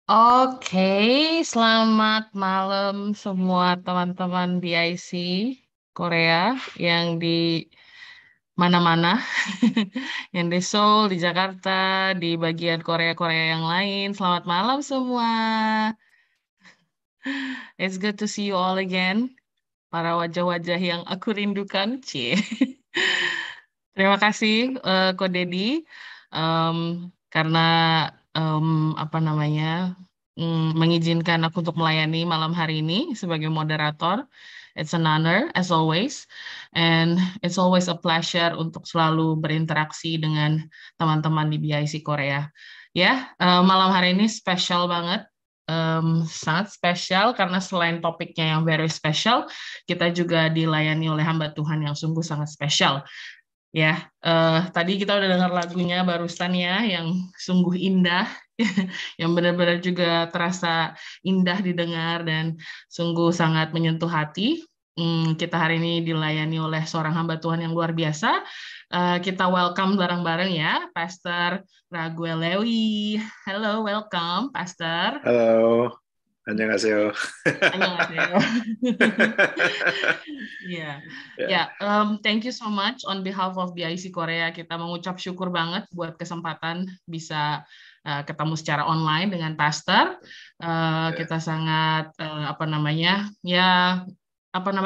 Oke, selamat malam semua teman-teman BIC Korea yang di mana-mana, yang di Seoul, di Jakarta, di bagian Korea-Korea yang lain. Selamat malam semua. It's good to see you all again. Para wajah-wajah yang aku rindukan, Cie. Terima kasih, Ko Dedi, karena apa namanya mengizinkan aku untuk melayani malam hari ini sebagai moderator. It's an honor as always, and it's always a pleasure untuk selalu berinteraksi dengan teman-teman di BIC Korea. Ya, malam hari ini spesial banget. Sangat spesial karena selain topiknya yang very special, kita juga dilayani oleh hamba Tuhan yang sungguh sangat spesial. Ya, tadi kita udah dengar lagunya barusan ya, yang sungguh indah, yang benar-benar juga terasa indah didengar dan sungguh sangat menyentuh hati. Kita hari ini dilayani oleh seorang hamba Tuhan yang luar biasa. Kita welcome bareng-bareng ya, Pastor Raguel Lewi. Hello, welcome, Pastor. Halo, annyeonghaseyo. Annyeonghaseyo. Iya, thank you so much on behalf of BIC Korea. Kita mengucap syukur banget buat kesempatan bisa ketemu secara online dengan Pastor. Kita sangat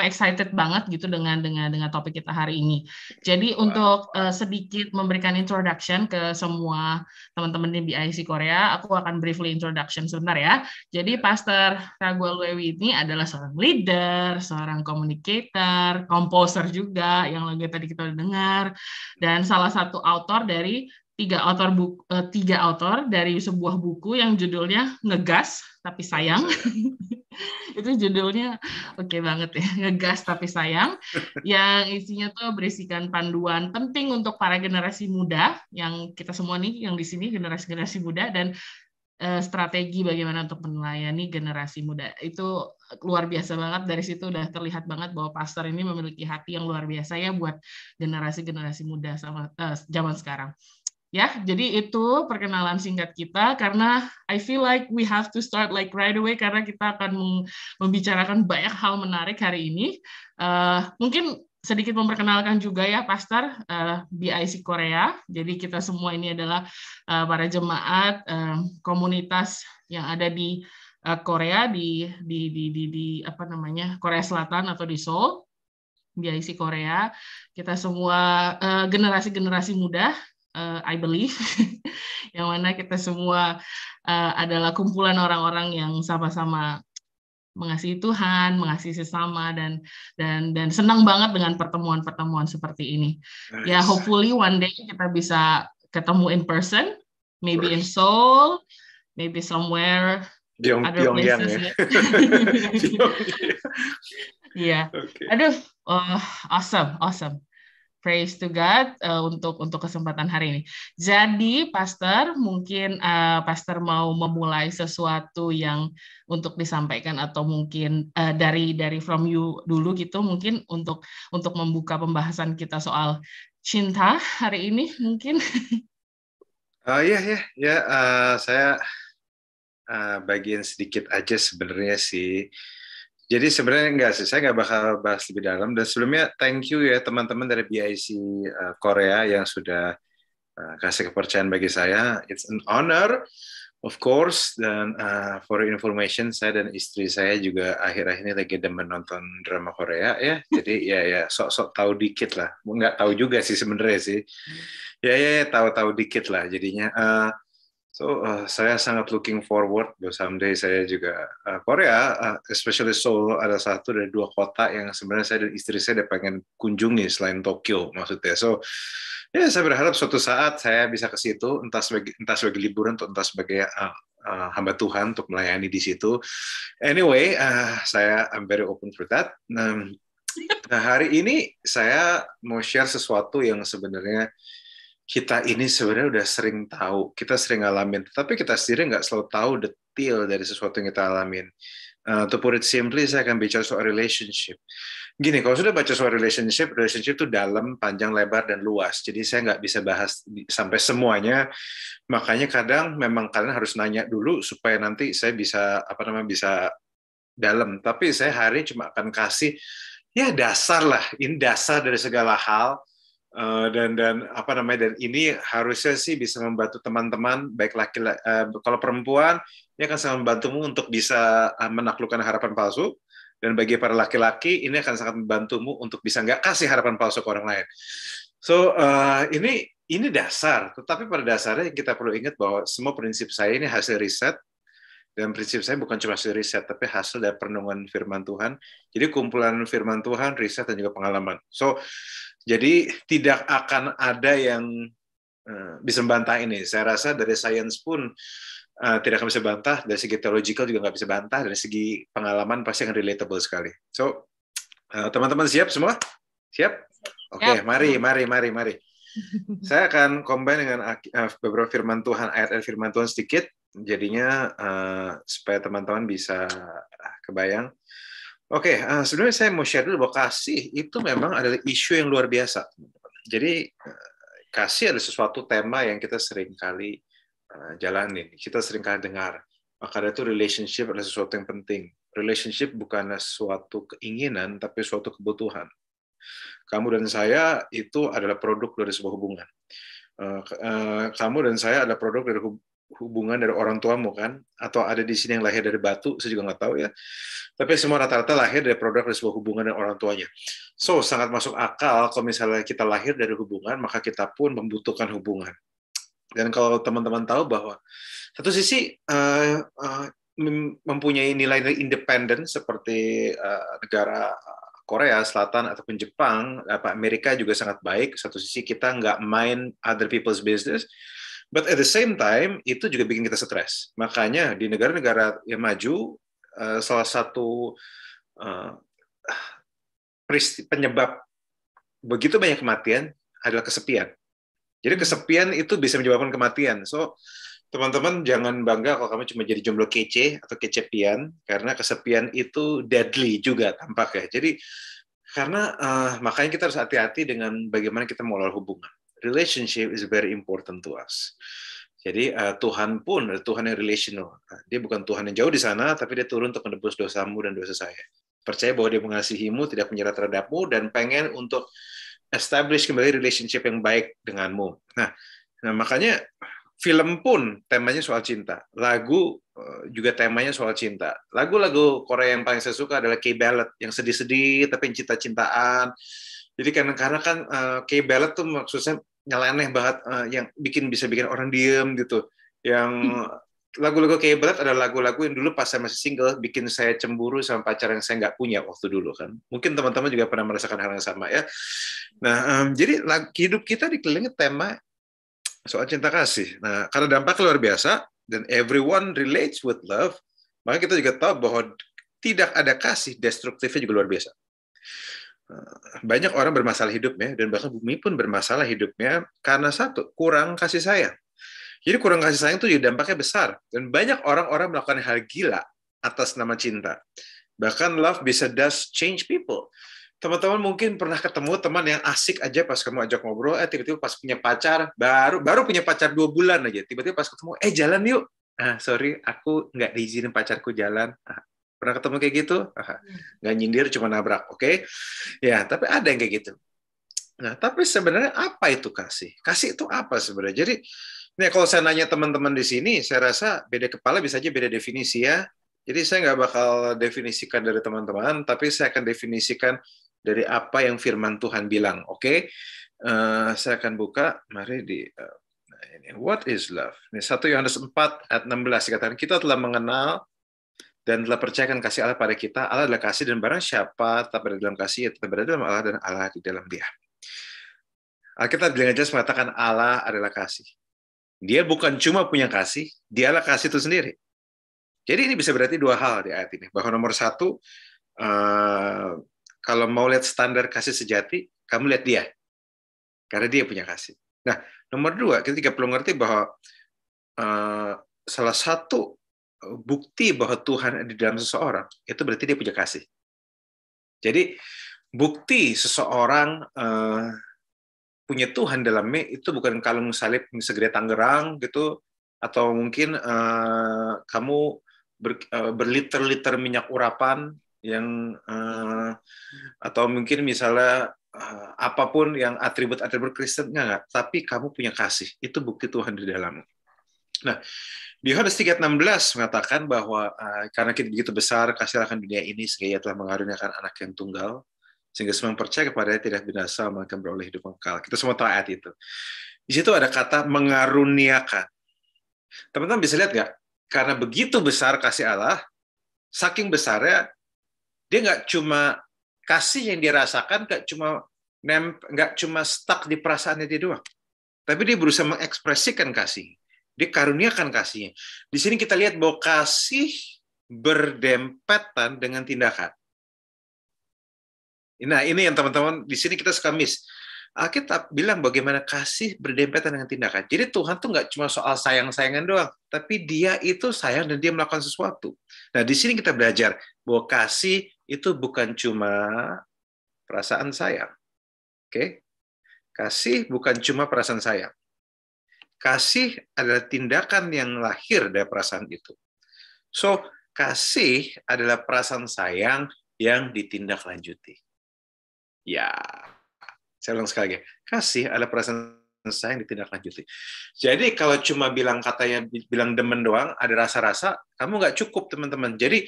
excited banget gitu dengan topik kita hari ini. Jadi untuk sedikit memberikan introduction ke semua teman-teman di BIC Korea, aku akan briefly introduction sebentar ya. Jadi Pastor Raguel Lewi ini adalah seorang leader, seorang communicator, komposer juga yang lagi tadi kita udah dengar, dan salah satu author dari tiga author dari sebuah buku yang judulnya Ngegas Tapi Sayang. Itu judulnya oke banget ya, Ngegas Tapi Sayang, yang isinya tuh berisikan panduan penting untuk para generasi muda, yang kita semua nih yang di sini generasi muda, dan strategi bagaimana untuk melayani generasi muda. Itu luar biasa banget. Dari situ udah terlihat banget bahwa pastor ini memiliki hati yang luar biasa ya buat generasi muda sama zaman sekarang. Ya, jadi itu perkenalan singkat kita, karena I feel like we have to start like right away karena kita akan membicarakan banyak hal menarik hari ini. Mungkin sedikit memperkenalkan juga ya, Pastor, BIC Korea. Jadi kita semua ini adalah para jemaat komunitas yang ada di Korea di Korea Selatan atau di Seoul. BIC Korea, kita semua generasi muda, I believe, yang mana kita semua adalah kumpulan orang-orang yang sama-sama mengasihi Tuhan, mengasihi sesama, dan senang banget dengan pertemuan-pertemuan seperti ini. Nice. Ya, hopefully one day kita bisa ketemu in person, maybe in Seoul, maybe somewhere other places. Ya. Iya. Okay. Aduh, awesome. Praise to God untuk kesempatan hari ini. Jadi, Pastor, mungkin Pastor mau memulai sesuatu yang untuk disampaikan, atau mungkin dari from you dulu gitu, mungkin untuk membuka pembahasan kita soal cinta hari ini mungkin. Saya bagian sedikit aja sebenarnya sih. Jadi sebenarnya enggak sih, saya nggak bakal bahas lebih dalam. Dan sebelumnya thank you ya teman-teman dari BIC Korea yang sudah kasih kepercayaan bagi saya. It's an honor, of course. Dan for information, saya dan istri saya juga akhir-akhir ini lagi demen nonton drama Korea ya. Jadi ya sok-sok tahu dikit lah. Nggak tahu juga sih sebenarnya sih. Ya tahu-tahu dikit lah jadinya. Saya sangat looking forward bahwa someday saya juga Korea, especially Seoul, ada satu dari dua kota yang sebenarnya saya dan istri saya pengen kunjungi selain Tokyo maksudnya. Saya berharap suatu saat saya bisa ke situ, entah sebagai liburan atau entah sebagai hamba Tuhan untuk melayani di situ. Anyway, I'm very open for that. Nah, hari ini saya mau share sesuatu yang sebenarnya kita ini sebenarnya udah sering tahu, kita sering ngalamin, tapi kita sendiri nggak selalu tahu detail dari sesuatu yang kita alamin. To put it simply, saya akan bicara soal relationship. Gini, kalau sudah baca soal relationship itu dalam, panjang, lebar, dan luas. Jadi saya nggak bisa bahas sampai semuanya. Makanya kadang memang kalian harus nanya dulu supaya nanti saya bisa bisa dalam. Tapi saya hari ini cuma akan kasih ya dasar lah. Ini dasar dari segala hal. Dan ini harusnya sih bisa membantu teman-teman baik laki-laki kalau perempuan ini akan sangat membantumu untuk bisa menaklukkan harapan palsu, dan bagi para laki-laki ini akan sangat membantumu untuk bisa nggak kasih harapan palsu ke orang lain. So ini dasar, tetapi pada dasarnya kita perlu ingat bahwa semua prinsip saya ini hasil riset, dan prinsip saya bukan cuma hasil riset tapi hasil dari perenungan firman Tuhan. Jadi kumpulan firman Tuhan, riset, dan juga pengalaman. So jadi tidak akan ada yang bisa membantah ini. Saya rasa dari sains pun tidak akan bisa bantah, dari segi theological juga nggak bisa bantah, dari segi pengalaman pasti akan relatable sekali. So, teman-teman siap semua? Siap? Oke, mari. Saya akan combine dengan beberapa firman Tuhan, ayat-ayat firman Tuhan sedikit, jadinya supaya teman-teman bisa kebayang. Oke, sebenarnya saya mau share dulu bahwa kasih itu memang adalah isu yang luar biasa. Jadi kasih adalah sesuatu tema yang kita sering kali jalanin, kita sering kali dengar. Maka itu relationship adalah sesuatu yang penting. Relationship bukanlah suatu keinginan, tapi suatu kebutuhan. Kamu dan saya itu adalah produk dari sebuah hubungan. Kamu dan saya adalah produk dari hubungan dari orang tuamu, kan? Atau ada di sini yang lahir dari batu, saya juga nggak tahu ya. Tapi semua rata-rata lahir dari produk dari sebuah hubungan dengan orang tuanya. So, sangat masuk akal kalau misalnya kita lahir dari hubungan, maka kita pun membutuhkan hubungan. Dan kalau teman-teman tahu bahwa satu sisi mempunyai nilai independen seperti negara Korea Selatan ataupun Jepang, Amerika juga sangat baik. Satu sisi kita nggak main other people's business, but at the same time itu juga bikin kita stres. Makanya di negara-negara yang maju, salah satu penyebab begitu banyak kematian adalah kesepian. Jadi kesepian itu bisa menyebabkan kematian. So, teman-teman jangan bangga kalau kamu cuma jadi jomblo kece atau kecepian, karena kesepian itu deadly juga tampaknya. Jadi karena makanya kita harus hati-hati dengan bagaimana kita mengelola hubungan. Relationship is very important to us. Jadi Tuhan pun Tuhan yang relational. Dia bukan Tuhan yang jauh di sana, tapi dia turun untuk menebus dosamu dan dosa saya. Percaya bahwa dia mengasihimu, tidak menyerah terhadapmu, dan pengen untuk establish kembali relationship yang baik denganmu. Nah makanya film pun temanya soal cinta. Lagu juga temanya soal cinta. Lagu-lagu Korea yang paling saya suka adalah K-ballad, yang sedih-sedih tapi cinta-cintaan. Jadi karena kan K-ballad tuh maksudnya nyeleneh banget, yang bisa bikin orang diem gitu. Yang lagu-lagu K-ballad adalah lagu-lagu yang dulu pas saya masih single bikin saya cemburu sama pacar yang saya nggak punya waktu dulu, kan. Mungkin teman-teman juga pernah merasakan hal yang sama ya. Nah, jadi hidup kita dikelilingi tema soal cinta kasih. Nah, karena dampak luar biasa dan everyone relates with love, maka kita juga tahu bahwa tidak ada kasih, destruktifnya juga luar biasa. Banyak orang bermasalah hidupnya, dan bahkan bumi pun bermasalah hidupnya karena satu, kurang kasih sayang. Jadi kurang kasih sayang itu juga dampaknya besar, dan banyak orang-orang melakukan hal gila atas nama cinta. Bahkan love bisa change people. Teman-teman mungkin pernah ketemu teman yang asik aja pas kamu ajak ngobrol, tiba-tiba pas punya pacar, baru punya pacar 2 bulan aja, tiba-tiba pas ketemu, jalan yuk. Sorry, aku nggak diizinin pacarku jalan. Pernah ketemu kayak gitu? Nggak nyindir, cuma nabrak, oke? Ya, tapi ada yang kayak gitu. Nah, tapi sebenarnya apa itu kasih? Kasih itu apa sebenarnya? Jadi, kalau saya nanya teman-teman di sini, saya rasa beda kepala bisa aja beda definisi ya. Jadi saya nggak bakal definisikan dari teman-teman, tapi saya akan definisikan dari apa yang firman Tuhan bilang. Oke? Saya akan buka, mari di what is love? Ini 1 Yohanes 4 ayat 16 dikatakan, kita telah mengenal dan telah percayakan kasih Allah pada kita. Allah adalah kasih, dan barang siapa tetap berada dalam kasih, tetap berada dalam Allah dan Allah di dalam dia. Alkitab dengan jelas mengatakan Allah adalah kasih. Dia bukan cuma punya kasih, dialah kasih itu sendiri. Jadi ini bisa berarti dua hal di ayat ini. Bahwa nomor satu, kalau mau lihat standar kasih sejati, kamu lihat dia. Karena dia punya kasih. Nah, nomor dua, kita juga perlu ngerti bahwa salah satu bukti bahwa Tuhan ada di dalam seseorang, itu berarti dia punya kasih. Jadi, bukti seseorang punya Tuhan dalamnya itu bukan kalung salib segede Tangerang gitu, atau mungkin kamu berliter-liter minyak urapan yang atau mungkin misalnya apapun yang atribut-atribut Kristen, enggak, tapi kamu punya kasih, itu bukti Tuhan di dalammu. Nah, di Yohanes 3:16 mengatakan bahwa karena kita begitu besar kasih akan dunia ini sehingga ia telah mengaruniakan anak yang tunggal, sehingga semua yang percaya kepadanya tidak binasa melainkan beroleh hidup kekal. Kita semua tahu ayat itu. Di situ ada kata mengaruniakan. Teman-teman bisa lihat nggak? Karena begitu besar kasih Allah, saking besarnya, dia nggak cuma kasih yang dia rasakan, nggak cuma stuck di perasaannya dia doang. Tapi dia berusaha mengekspresikan kasih. Dia karuniakan kasihnya. Di sini kita lihat bahwa kasih berdempetan dengan tindakan. Nah, ini yang teman-teman, di sini kita suka miss. Alkitab bilang bagaimana kasih berdempetan dengan tindakan. Jadi Tuhan tuh nggak cuma soal sayang-sayangan doang, tapi dia itu sayang dan dia melakukan sesuatu. Nah, di sini kita belajar bahwa kasih itu bukan cuma perasaan sayang. Oke? Kasih bukan cuma perasaan sayang. Kasih adalah tindakan yang lahir dari perasaan itu. So, kasih adalah perasaan sayang yang ditindaklanjuti. Ya, saya ulang sekali lagi. Kasih adalah perasaan sayang yang ditindaklanjuti. Jadi kalau cuma bilang demen doang, ada rasa-rasa, kamu nggak cukup, teman-teman. Jadi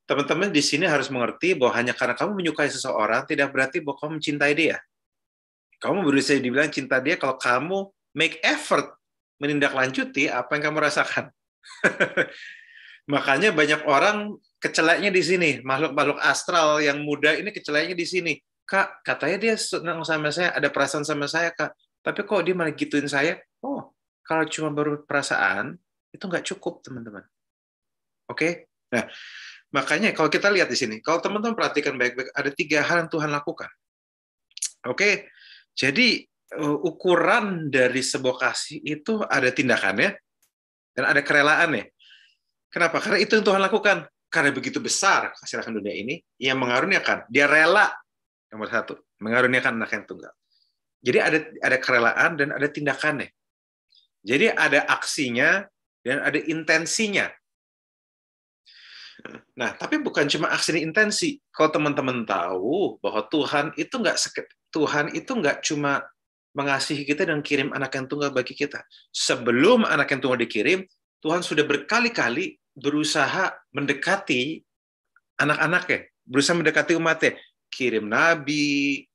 teman-teman di sini harus mengerti bahwa hanya karena kamu menyukai seseorang, tidak berarti bahwa kamu mencintai dia. Kamu berusaha dibilang cinta dia kalau kamu make effort menindaklanjuti apa yang kamu rasakan. Makanya banyak orang kecelaknya di sini. Makhluk-makhluk astral yang muda ini kecelaknya di sini. Kak, katanya dia senang sama saya, ada perasaan sama saya, Kak. Tapi kok dia malah gituin saya? Oh, kalau cuma baru perasaan, itu nggak cukup, teman-teman. Oke? Nah, makanya kalau kita lihat di sini, kalau teman-teman perhatikan baik-baik, ada 3 hal yang Tuhan lakukan. Oke? Jadi, ukuran dari sebuah kasih itu ada tindakannya, dan ada kerelaannya. Kenapa? Karena itu yang Tuhan lakukan. Karena begitu besar kasih akan dunia ini, Ia mengaruniakan. Dia rela, nomor 1, mengaruniakan anak yang tunggal. Jadi ada kerelaan dan ada tindakannya. Jadi ada aksinya dan ada intensinya. Nah, tapi bukan cuma aksi dan intensi. Kalau teman-teman tahu bahwa Tuhan itu nggak cuma mengasihi kita dan kirim anak yang tunggal bagi kita. Sebelum anak yang tunggal dikirim, Tuhan sudah berkali-kali berusaha mendekati anak-anaknya, berusaha mendekati umatnya, kirim nabi,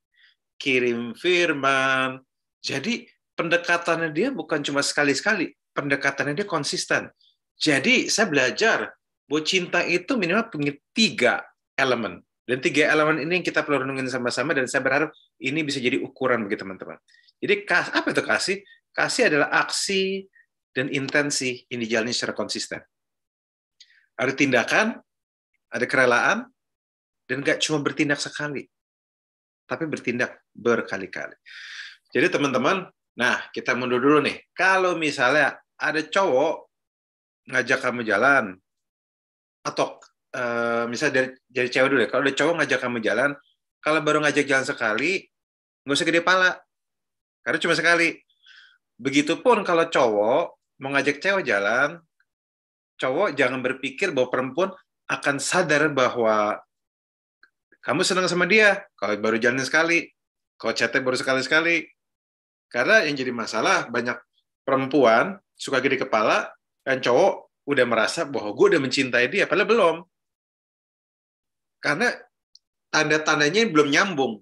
kirim firman. Jadi pendekatannya dia bukan cuma sekali-sekali, pendekatannya dia konsisten. Jadi saya belajar bahwa cinta itu minimal punya 3 elemen. Dan 3 elemen ini yang kita perlu renungin sama-sama, dan saya berharap ini bisa jadi ukuran bagi teman-teman. Jadi apa itu kasih? Kasih adalah aksi dan intensi yang dijalani secara konsisten. Ada tindakan, ada kerelaan, dan nggak cuma bertindak sekali, tapi bertindak berkali-kali. Jadi teman-teman, nah kita mundur dulu nih. Kalau misalnya ada cowok ngajak kamu jalan, atau misalnya dari cewek dulu ya, kalau ada cowok ngajak kamu jalan, kalau baru ngajak jalan sekali, nggak usah gede pala, karena cuma sekali. Begitupun kalau cowok mau ngajak cewek jalan, cowok jangan berpikir bahwa perempuan akan sadar bahwa kamu senang sama dia kalau baru jalan sekali, kalau chatnya baru sekali-sekali. Karena yang jadi masalah, banyak perempuan suka gede kepala, dan cowok udah merasa bahwa gue udah mencintai dia, padahal belum. Karena tanda-tandanya belum nyambung.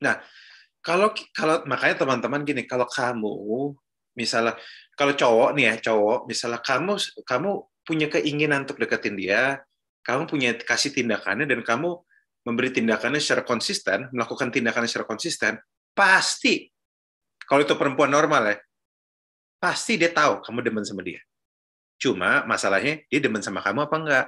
Nah, kalau makanya teman-teman gini, kalau kamu misalnya, kalau cowok nih ya, cowok misalnya kamu punya keinginan untuk deketin dia, kamu punya kasih tindakannya, dan kamu memberi tindakannya secara konsisten, melakukan tindakannya secara konsisten, pasti kalau itu perempuan normal ya, pasti dia tahu kamu demen sama dia. Cuma masalahnya dia demen sama kamu apa enggak.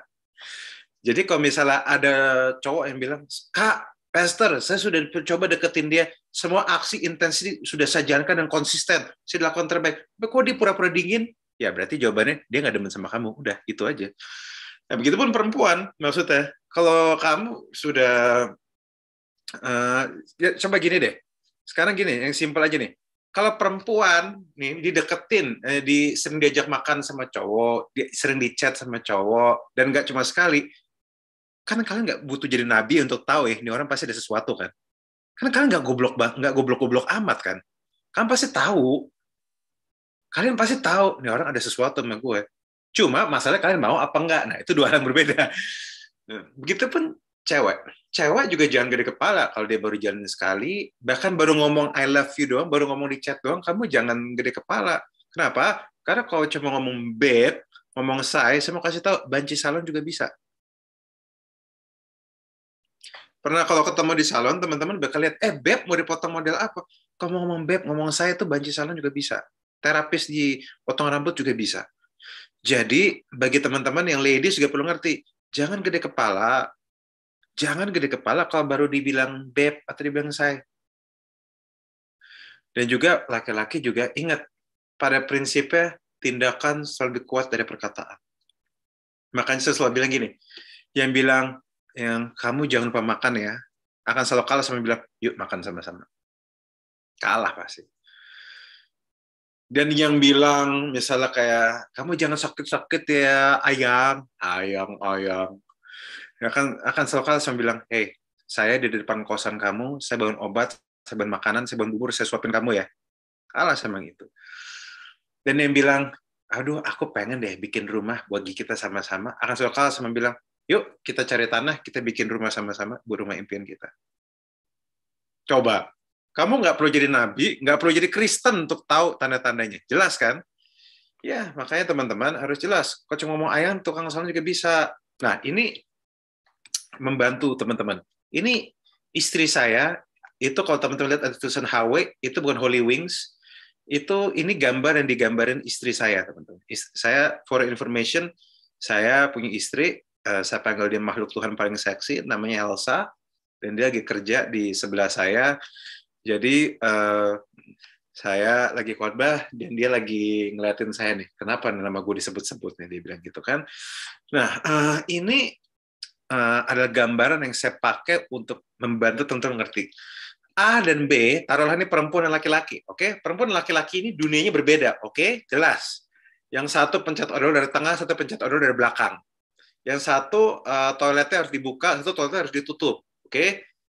Jadi kalau misalnya ada cowok yang bilang, Kak, Pastor, saya sudah coba deketin dia, semua aksi intensity sudah saya jalankan dan konsisten, saya lakukan terbaik. Tapi kok dia pura-pura dingin? Ya berarti jawabannya dia nggak demen sama kamu. Udah, gitu aja. Nah, begitupun perempuan, maksudnya. Kalau kamu sudah, ya, coba gini deh. Sekarang gini, yang simpel aja nih. Kalau perempuan nih dideketin, sering diajak makan sama cowok, sering dicat sama cowok, dan nggak cuma sekali, kan kalian nggak butuh jadi nabi untuk tahu ya, ini orang pasti ada sesuatu kan. Kan kalian nggak goblok amat kan. Kalian pasti tahu. Kalian pasti tahu, ini orang ada sesuatu sama gue. Cuma masalahnya kalian mau apa enggak. Nah, itu dua hal yang berbeda. Begitupun cewek. Cewek juga jangan gede kepala kalau dia baru jalan sekali, bahkan baru ngomong I love you doang, baru ngomong di chat doang, kamu jangan gede kepala. Kenapa? Karena kalau cuma ngomong babe, ngomong saya mau kasih tahu, banci salon juga bisa. Pernah kalau ketemu di salon, teman-teman bakal lihat, beb mau dipotong model apa? Kalau ngomong beb, ngomong saya tuh banci salon juga bisa. Terapis di potong rambut juga bisa. Jadi, bagi teman-teman yang ladies juga perlu ngerti, jangan gede kepala. Jangan gede kepala kalau baru dibilang beb atau dibilang saya. Dan juga laki-laki juga ingat, pada prinsipnya tindakan selalu lebih kuat dari perkataan. Makanya saya selalu bilang gini, yang bilang, yang kamu jangan lupa makan ya, akan selalu kalah sama bilang, yuk makan sama-sama. Kalah pasti. Dan yang bilang, misalnya kayak, kamu jangan sakit-sakit ya, ayang. Ya akan selalu kalah sama bilang, hey, saya di depan kosan kamu, saya bangun obat, saya bangun makanan, saya bangun bubur, saya suapin kamu ya. Kalah sama itu. Dan yang bilang, aduh, aku pengen deh bikin rumah buat kita sama-sama, akan selalu kalah sama bilang, yuk kita cari tanah, kita bikin rumah sama-sama buat rumah impian kita. Coba, kamu nggak perlu jadi nabi, nggak perlu jadi Kristen untuk tahu tanda-tandanya. Jelas kan? Ya, makanya teman-teman harus jelas. Kalau cuma ngomong ayam, tukang salon juga bisa. Nah, ini membantu teman-teman. Ini istri saya, itu kalau teman-teman lihat ada tulisan HW, itu bukan Holy Wings, itu ini gambar yang digambarin istri saya, teman-teman. Saya, for information, saya punya istri, saya panggil dia makhluk Tuhan paling seksi, namanya Elsa, dan dia lagi kerja di sebelah saya. Jadi saya lagi khotbah dan dia lagi ngeliatin saya nih, kenapa nama gue disebut-sebut nih, dia bilang gitu kan. Nah, ini adalah gambaran yang saya pakai untuk membantu teman-teman ngerti. A dan B, taruhlah ini perempuan dan laki-laki, oke? Perempuan dan laki-laki ini dunianya berbeda, oke? Jelas. Yang satu pencet odol dari tengah, satu pencet odol dari belakang. Yang satu toiletnya harus dibuka, satu toiletnya harus ditutup, oke?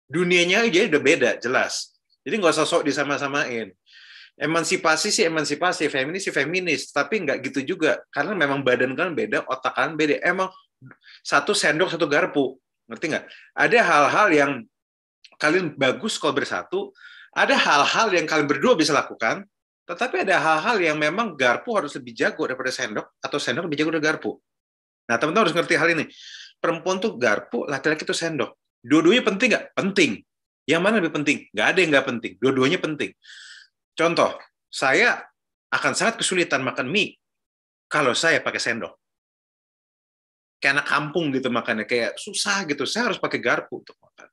Dunianya jadi udah beda, jelas. Jadi nggak usah sok disama-samain. Emansipasi sih emansipasi, feminis sih feminis, tapi nggak gitu juga. Karena memang badan kalian beda, otak kalian beda. Emang satu sendok, satu garpu. Ngerti nggak? Ada hal-hal yang kalian bagus kalau bersatu, ada hal-hal yang kalian berdua bisa lakukan, tetapi ada hal-hal yang memang garpu harus lebih jago daripada sendok, atau sendok lebih jago dari garpu. Nah, teman-teman harus ngerti hal ini. Perempuan tuh garpu, laki-laki tuh sendok. Dua-duanya penting nggak? Penting. Yang mana lebih penting? Nggak ada yang nggak penting. Dua-duanya penting. Contoh, saya akan sangat kesulitan makan mie kalau saya pakai sendok. Kayak anak kampung gitu makannya, kayak susah gitu. Saya harus pakai garpu untuk makan.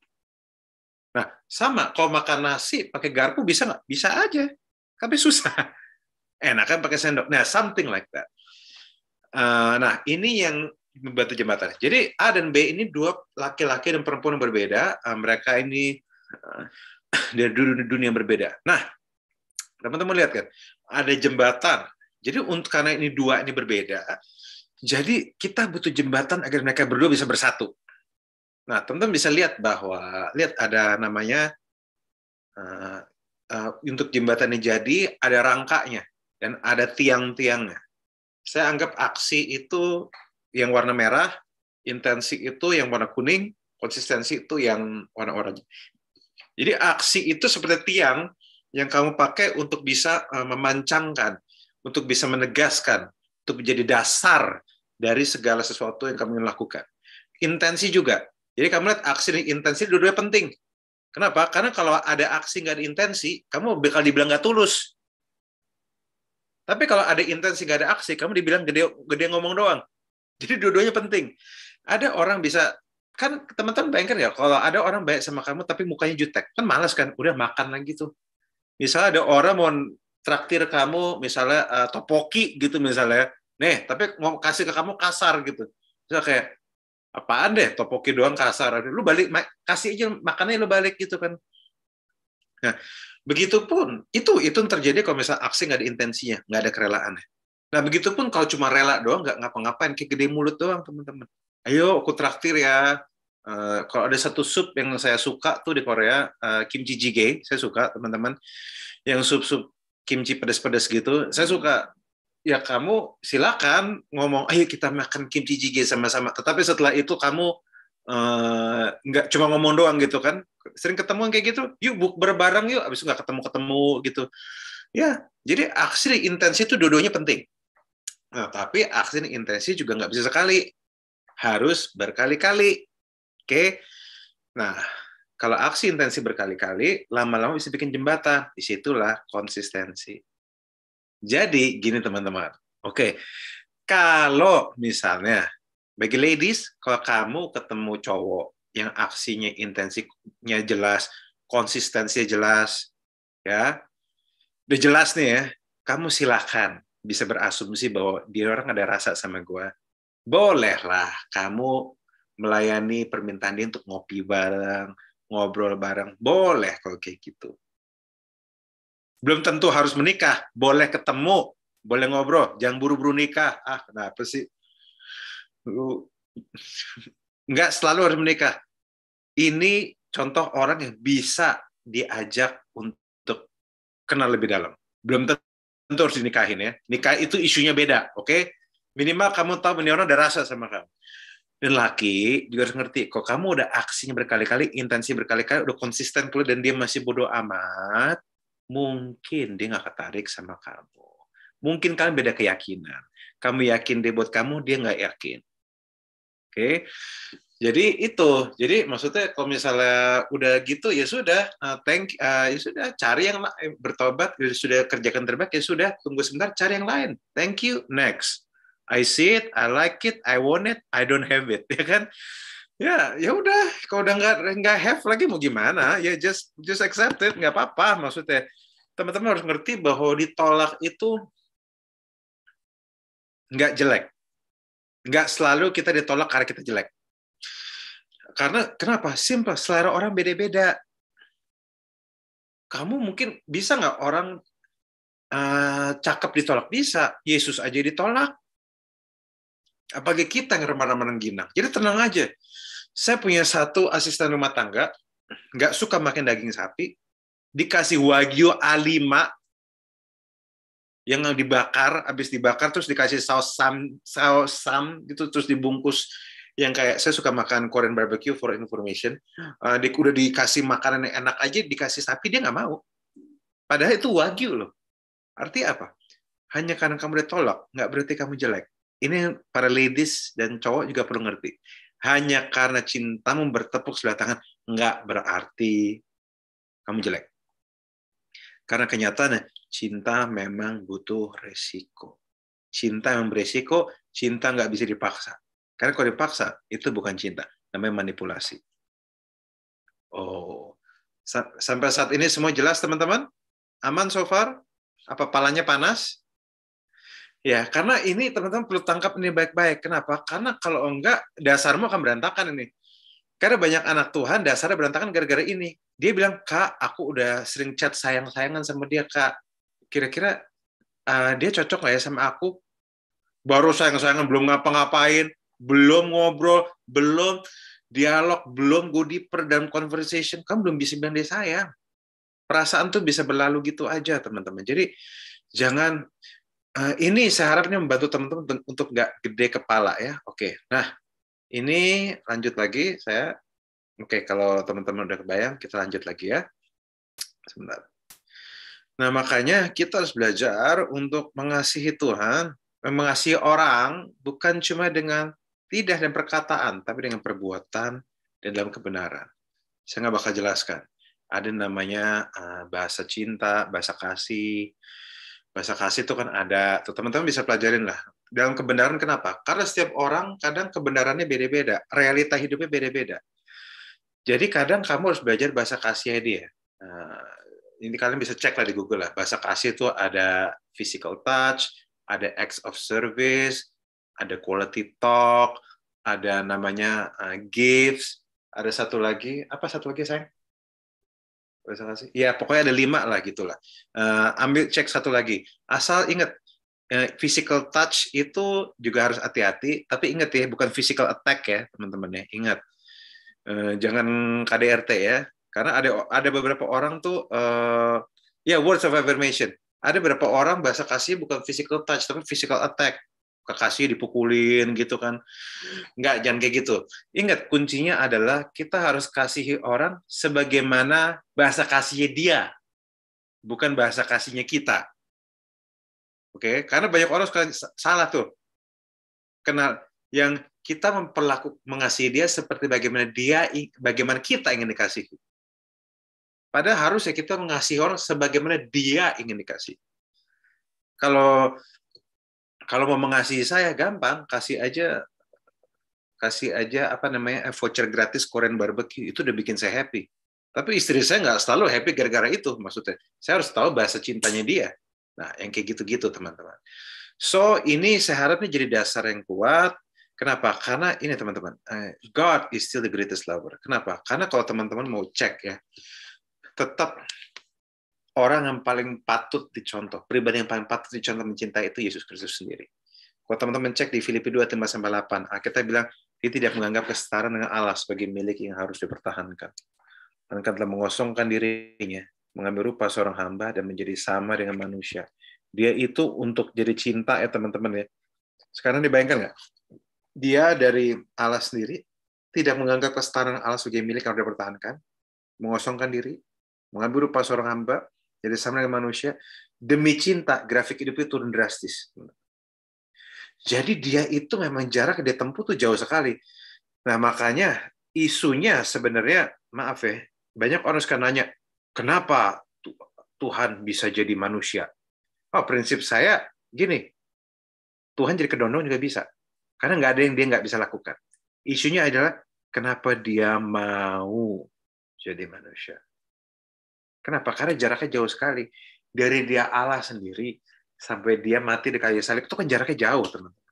Nah, sama, kalau makan nasi pakai garpu bisa nggak? Bisa aja, tapi susah. Enak kan pakai sendok. Nah, something like that. Nah, ini yang membantu jembatan. Jadi A dan B ini dua laki-laki dan perempuan yang berbeda. Mereka ini dari dunia yang berbeda. Nah, teman-teman lihat kan, ada jembatan. Jadi karena ini dua ini berbeda, jadi kita butuh jembatan agar mereka berdua bisa bersatu. Nah, teman-teman bisa lihat bahwa ada namanya untuk jembatan ini jadi ada rangkanya dan ada tiang-tiangnya. Saya anggap aksi itu yang warna merah, intensi itu yang warna kuning, konsistensi itu yang warna oranye. Jadi aksi itu seperti tiang yang kamu pakai untuk bisa memancangkan, untuk bisa menegaskan, untuk menjadi dasar dari segala sesuatu yang kamu ingin lakukan. Intensi juga. Jadi kamu lihat aksi dan intensi dua-duanya penting. Kenapa? Karena kalau ada aksi nggak ada intensi, kamu bakal dibilang nggak tulus. Tapi kalau ada intensi, nggak ada aksi, kamu dibilang gede ngomong doang. Jadi dua-duanya penting. Ada orang bisa, kan teman-teman bayangkan ya, kalau ada orang baik sama kamu tapi mukanya jutek, kan malas kan, udah makan lagi tuh. Misalnya ada orang mau traktir kamu, misalnya topoki gitu misalnya, nih, tapi mau kasih ke kamu kasar gitu. Misalnya kayak, apaan deh, topoki doang kasar. Lu balik, kasih aja makannya lu balik gitu kan. Nah, begitupun, itu yang terjadi kalau misalnya aksi nggak ada intensinya, nggak ada kerelaannya. Nah, begitupun kalau cuma rela doang, nggak ngapa-ngapain, kayak gede mulut doang, teman-teman. Ayo, aku traktir ya. Kalau ada satu sup yang saya suka tuh di Korea, kimchi jjigae, saya suka, teman-teman. Yang sup-sup kimchi pedas-pedas gitu, saya suka. Ya, kamu silakan ngomong, ayo kita makan kimchi jjigae sama-sama. Tetapi setelah itu kamu nggak cuma ngomong doang gitu kan, sering ketemuan kayak gitu, yuk bukber bareng yuk, abis itu nggak ketemu gitu ya. Jadi aksi dan intensi itu dua-duanya penting. Nah, tapi aksi dan intensi juga nggak bisa sekali, harus berkali-kali. Oke. Nah, kalau aksi intensi berkali-kali, lama-lama bisa bikin jembatan. Disitulah konsistensi. Jadi gini teman-teman, oke, kalau misalnya bagi ladies, kalau kamu ketemu cowok yang aksinya, intensinya jelas, konsistensinya jelas, ya, udah jelas nih ya, kamu silakan bisa berasumsi bahwa dia orang ada rasa sama gue. Bolehlah kamu melayani permintaan dia untuk ngopi bareng, ngobrol bareng, boleh kalau kayak gitu. Belum tentu harus menikah, boleh ketemu, boleh ngobrol, jangan buru-buru nikah. Ah, kenapa sih? Nggak selalu harus menikah. Ini contoh orang yang bisa diajak untuk kenal lebih dalam. Belum tentu harus dinikahin ya. Nikah itu isunya beda, oke? Minimal kamu tahu ini orang ada rasa sama kamu. Dan laki juga harus ngerti, kok kamu udah aksinya berkali-kali, intensi berkali-kali, udah konsisten keluar dan dia masih bodoh amat, mungkin dia nggak ketarik sama kamu. Mungkin kalian beda keyakinan. Kamu yakin dia buat kamu, dia nggak yakin. Oke, jadi itu. Jadi maksudnya kalau misalnya udah gitu ya sudah, ya sudah cari yang bertobat, ya sudah kerjakan terbaik, ya sudah tunggu sebentar cari yang lain. Thank you, next. I see it, I like it, I want it, I don't have it, ya kan? Ya udah. Kalau udah nggak have lagi mau gimana? Ya just accept it, nggak apa-apa. Maksudnya teman-teman harus ngerti bahwa ditolak itu nggak jelek. Nggak selalu kita ditolak karena kita jelek. Karena kenapa? Simple, selera orang beda-beda. Kamu mungkin bisa nggak orang cakep ditolak? Bisa. Yesus aja ditolak. Apalagi kita yang remah-remah nengginang. Jadi tenang aja. Saya punya satu asisten rumah tangga, nggak suka makan daging sapi, dikasih Wagyu A5 yang dibakar, habis dibakar terus dikasih saus sam gitu, terus dibungkus yang kayak, saya suka makan Korean barbecue for information, udah dikasih makanan yang enak aja, dikasih sapi dia nggak mau. Padahal itu Wagyu loh. Artinya apa? Hanya karena kamu ditolak, nggak berarti kamu jelek. Ini para ladies dan cowok juga perlu ngerti. Hanya karena cintamu bertepuk sebelah tangan, nggak berarti kamu jelek. Karena kenyataannya, cinta memang butuh resiko. Cinta yang beresiko, cinta nggak bisa dipaksa. Karena kalau dipaksa, itu bukan cinta. Namanya manipulasi. Oh, sampai saat ini semua jelas, teman-teman? Aman so far? Apa palanya panas? Ya, karena ini teman-teman perlu tangkap ini baik-baik. Kenapa? Karena kalau enggak, dasarmu akan berantakan ini. Karena banyak anak Tuhan dasarnya berantakan gara-gara ini. Dia bilang, Kak, aku udah sering chat sayang-sayangan sama dia, Kak. Kira-kira dia cocok nggak ya sama aku? Baru sayang-sayangan, belum ngapa-ngapain, belum ngobrol, belum dialog, belum go deeper dalam conversation. Kamu belum bisa bilang dia sayang. Perasaan tuh bisa berlalu gitu aja, teman-teman. Jadi, jangan, ini saya harapnya membantu teman-teman untuk nggak gede kepala ya. Oke, nah ini lanjut lagi saya. Oke, kalau teman-teman udah kebayang, kita lanjut lagi ya. Sebentar. Nah, makanya kita harus belajar untuk mengasihi Tuhan, mengasihi orang, bukan cuma dengan lidah dan perkataan, tapi dengan perbuatan dan dalam kebenaran. Saya nggak bakal jelaskan. Ada namanya bahasa cinta, bahasa kasih, Bahasa kasih itu kan ada, tuh teman-teman bisa pelajarin lah. Dalam kebenaran kenapa? Karena setiap orang kadang kebenarannya beda-beda, realita hidupnya beda-beda. Jadi kadang kamu harus belajar bahasa kasihnya dia. Nah, ini kalian bisa cek lah di Google lah. Bahasa kasih itu ada physical touch, ada acts of service, ada quality talk, ada namanya gifts, ada satu lagi, apa satu lagi sayang? Bahasa kasih? Ya pokoknya ada 5 lah gitulah. Ambil cek satu lagi. Asal ingat, physical touch itu juga harus hati-hati, tapi ingat ya, bukan physical attack ya teman-teman ya. Ingat, jangan KDRT ya, karena ada beberapa orang tuh ya words of affirmation. Ada beberapa orang bahasa kasih bukan physical touch tapi physical attack. Kekasih dipukulin gitu kan. Enggak, jangan kayak gitu. Ingat, kuncinya adalah kita harus kasihi orang sebagaimana bahasa kasihnya dia, bukan bahasa kasihnya kita. Oke, karena banyak orang salah tuh. Kenal yang kita mengasihi dia seperti bagaimana kita ingin dikasihi. Padahal harusnya kita mengasihi orang sebagaimana dia ingin dikasihi. Kalau mau mengasihi saya gampang, kasih aja apa namanya voucher gratis Korean barbecue, itu udah bikin saya happy. Tapi istri saya nggak selalu happy gara-gara itu, maksudnya. Saya harus tahu bahasa cintanya dia. Nah, yang kayak gitu-gitu teman-teman. So, ini saya harap ini jadi dasar yang kuat. Kenapa? Karena ini teman-teman, God is still the greatest lover. Kenapa? Karena kalau teman-teman mau cek ya, tetap orang yang paling patut dicontoh, pribadi yang paling patut dicontoh mencintai itu Yesus Kristus sendiri. Kalau teman-teman cek di Filipi 2:5-8, kita bilang, dia tidak menganggap kesetaraan dengan Allah sebagai milik yang harus dipertahankan. Melainkan telah mengosongkan dirinya, mengambil rupa seorang hamba dan menjadi sama dengan manusia. Dia itu untuk jadi cinta ya teman-teman ya. Sekarang dibayangkan nggak? Dia dari Allah sendiri, tidak menganggap kesetaraan Allah sebagai milik yang harus dipertahankan, mengosongkan diri, mengambil rupa seorang hamba, jadi sama dengan manusia, demi cinta, grafik hidupnya turun drastis. Jadi dia itu memang jarak dia tempuh tuh jauh sekali. Nah makanya isunya sebenarnya, maaf ya, banyak orang sekarang nanya, kenapa Tuhan bisa jadi manusia? Oh, prinsip saya gini, Tuhan jadi kedondong juga bisa. Karena nggak ada yang dia nggak bisa lakukan. Isunya adalah, kenapa dia mau jadi manusia? Kenapa? Karena jaraknya jauh sekali. Dari dia Allah sendiri, sampai dia mati di kayu salib, itu kan jaraknya jauh, teman-teman.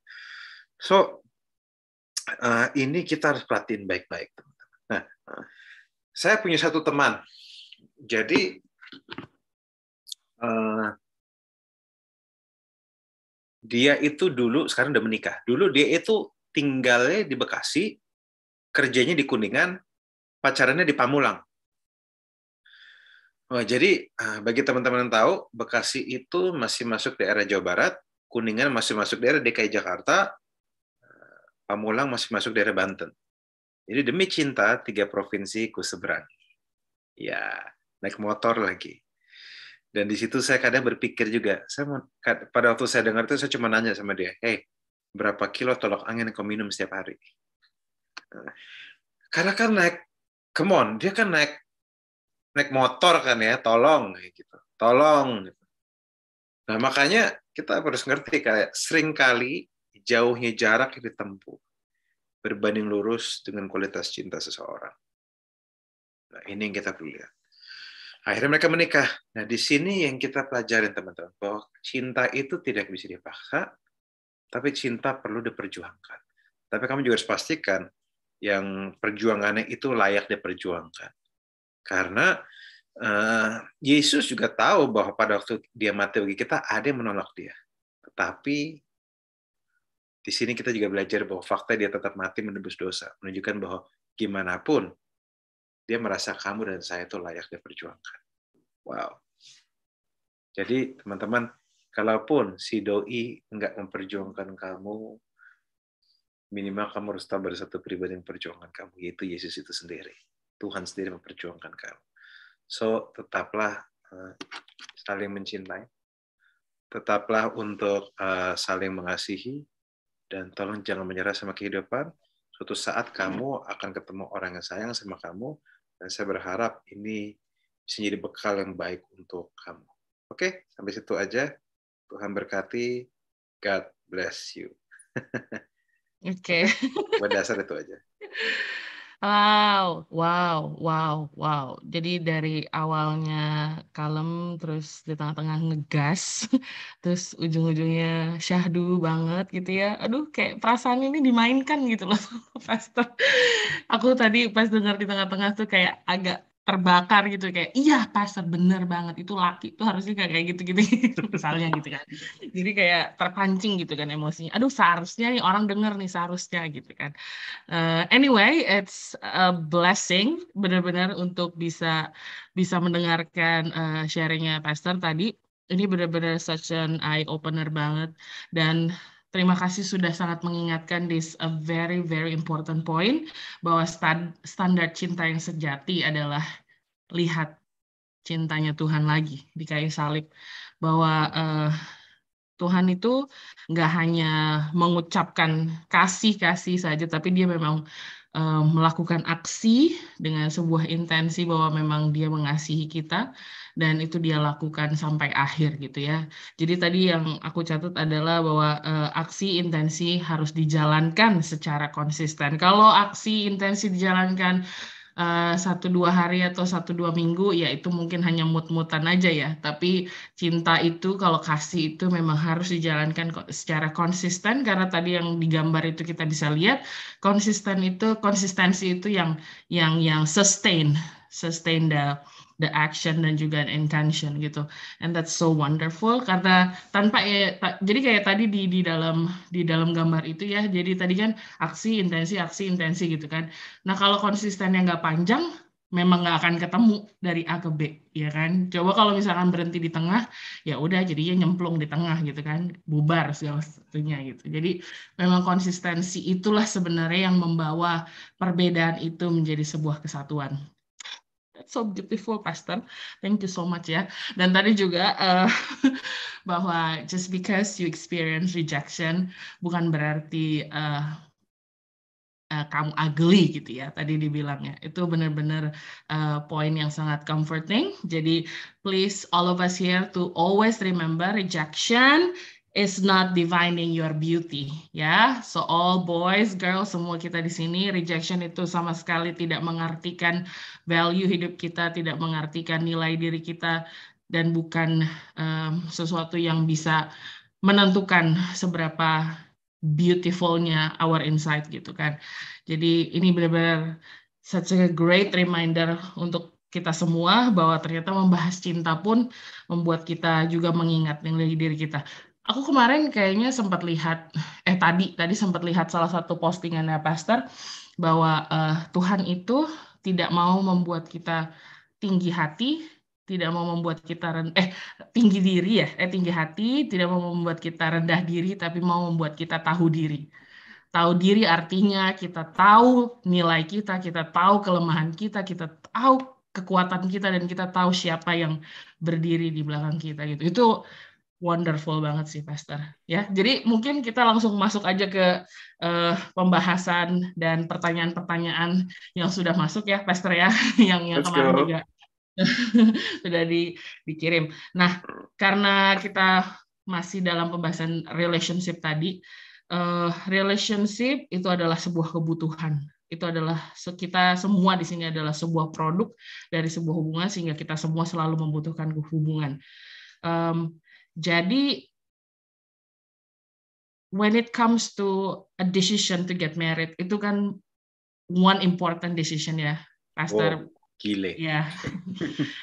So, ini kita harus perhatiin baik-baik, teman-teman. Nah, saya punya satu teman. Jadi, dia itu dulu, sekarang udah menikah. Dulu dia itu tinggalnya di Bekasi, kerjanya di Kuningan, pacarannya di Pamulang. Jadi bagi teman-teman yang tahu, Bekasi itu masih masuk daerah Jawa Barat, Kuningan masih masuk daerah DKI Jakarta, Pamulang masih masuk daerah Banten. Jadi demi cinta, 3 provinsi ku seberangi. Ya, naik motor lagi. Dan di situ saya kadang berpikir juga, pada waktu saya dengar itu saya cuma nanya sama dia, hey, berapa kilo tolak angin yang kau minum setiap hari? Karena kan come on, dia kan naik motor kan ya, tolong gitu. Tolong gitu. Nah, makanya kita harus ngerti kayak seringkali jauhnya jarak yang ditempuh berbanding lurus dengan kualitas cinta seseorang. Nah, ini yang kita perlu lihat. Akhirnya mereka menikah. Nah, di sini yang kita pelajarin teman-teman, bahwa cinta itu tidak bisa dipaksa, tapi cinta perlu diperjuangkan. Tapi kamu juga harus pastikan yang perjuangannya itu layak diperjuangkan. Karena Yesus juga tahu bahwa pada waktu dia mati bagi kita, ada yang menolak dia. Tetapi di sini kita juga belajar bahwa fakta dia tetap mati menebus dosa, menunjukkan bahwa gimana pun dia merasa kamu dan saya itu layak diperjuangkan. Wow. Jadi teman-teman, kalaupun si doi nggak memperjuangkan kamu, minimal kamu harus tahu ada satu pribadi yang memperjuangkan kamu, yaitu Yesus itu sendiri. Tuhan sendiri memperjuangkan kamu. So, tetaplah saling mencintai, tetaplah untuk saling mengasihi, dan tolong jangan menyerah sama kehidupan. Suatu saat kamu akan ketemu orang yang sayang sama kamu, dan saya berharap ini bisa jadi bekal yang baik untuk kamu. Oke, sampai situ aja. Tuhan berkati. God bless you. Oke. Buat dasar itu aja. Wow. Jadi dari awalnya kalem, terus di tengah-tengah ngegas, terus ujung-ujungnya syahdu banget gitu ya. Aduh, kayak perasaan ini dimainkan gitu loh, Pastor. Aku tadi pas dengar di tengah-tengah tuh kayak agak terbakar gitu, kayak iya Pastor bener banget, itu laki tuh harusnya kayak gitu-gitu misalnya gitu kan. Jadi kayak terpancing gitu kan emosinya. Aduh, seharusnya nih orang denger nih, seharusnya gitu kan. Anyway, it's a blessing benar-benar untuk bisa mendengarkan sharingnya Pastor tadi. Ini benar-benar such an eye opener banget, dan terima kasih sudah sangat mengingatkan this a very very important point, bahwa standar cinta yang sejati adalah lihat cintanya Tuhan lagi di kayu salib, bahwa Tuhan itu nggak hanya mengucapkan kasih saja, tapi dia memang melakukan aksi dengan sebuah intensi bahwa memang dia mengasihi kita, dan itu dia lakukan sampai akhir gitu ya. Jadi tadi yang aku catat adalah bahwa aksi intensi harus dijalankan secara konsisten. Kalau aksi intensi dijalankan 1-2 hari atau 1-2 minggu, ya itu mungkin hanya mut-mutan aja ya. Tapi cinta itu, kalau kasih itu memang harus dijalankan secara konsisten, karena tadi yang digambar itu kita bisa lihat konsistensi itu yang sustain the action dan juga intention gitu. And that's so wonderful, karena tanpa jadi kayak tadi di dalam gambar itu ya. Jadi tadi kan aksi intensi gitu kan. Nah, kalau konsistennya nggak panjang, memang nggak akan ketemu dari A ke B, ya kan? Coba kalau misalkan berhenti di tengah, ya udah jadinya nyemplung di tengah gitu kan, bubar segala satunya gitu. Jadi memang konsistensi itulah sebenarnya yang membawa perbedaan itu menjadi sebuah kesatuan. That's so beautiful, Pastor. Thank you so much ya. Dan tadi juga bahwa just because you experience rejection bukan berarti kamu ugly gitu ya, tadi dibilangnya. Itu benar-benar poin yang sangat comforting. Jadi please all of us here to always remember rejection is not defining your beauty ya. So all boys, girls, semua kita di sini, rejection itu sama sekali tidak mengartikan value hidup kita, tidak mengartikan nilai diri kita, dan bukan sesuatu yang bisa menentukan seberapa beautifulnya our inside gitu kan. Jadi ini benar-benar such a great reminder untuk kita semua bahwa ternyata membahas cinta pun membuat kita juga mengingat nilai diri kita. Aku kemarin kayaknya sempat lihat, tadi sempat lihat salah satu postingannya Pastor, bahwa Tuhan itu tidak mau membuat kita tinggi hati, tidak mau membuat kita tinggi hati, tidak mau membuat kita rendah diri, tapi mau membuat kita tahu diri. Tahu diri artinya kita tahu nilai kita tahu kelemahan kita tahu kekuatan kita, dan kita tahu siapa yang berdiri di belakang kita gitu. Itu wonderful banget sih, Pastor. Ya, jadi mungkin kita langsung masuk aja ke pembahasan dan pertanyaan-pertanyaan yang sudah masuk ya, Pastor ya, yang Let's kemarin go. juga sudah dikirim. Nah, karena kita masih dalam pembahasan relationship tadi, relationship itu adalah sebuah kebutuhan. Itu adalah kita semua di sini adalah sebuah produk dari sebuah hubungan, sehingga kita semua selalu membutuhkan hubungan. Jadi when it comes to a decision to get married, itu kan one important decision ya, Pastor. Gile. Ya.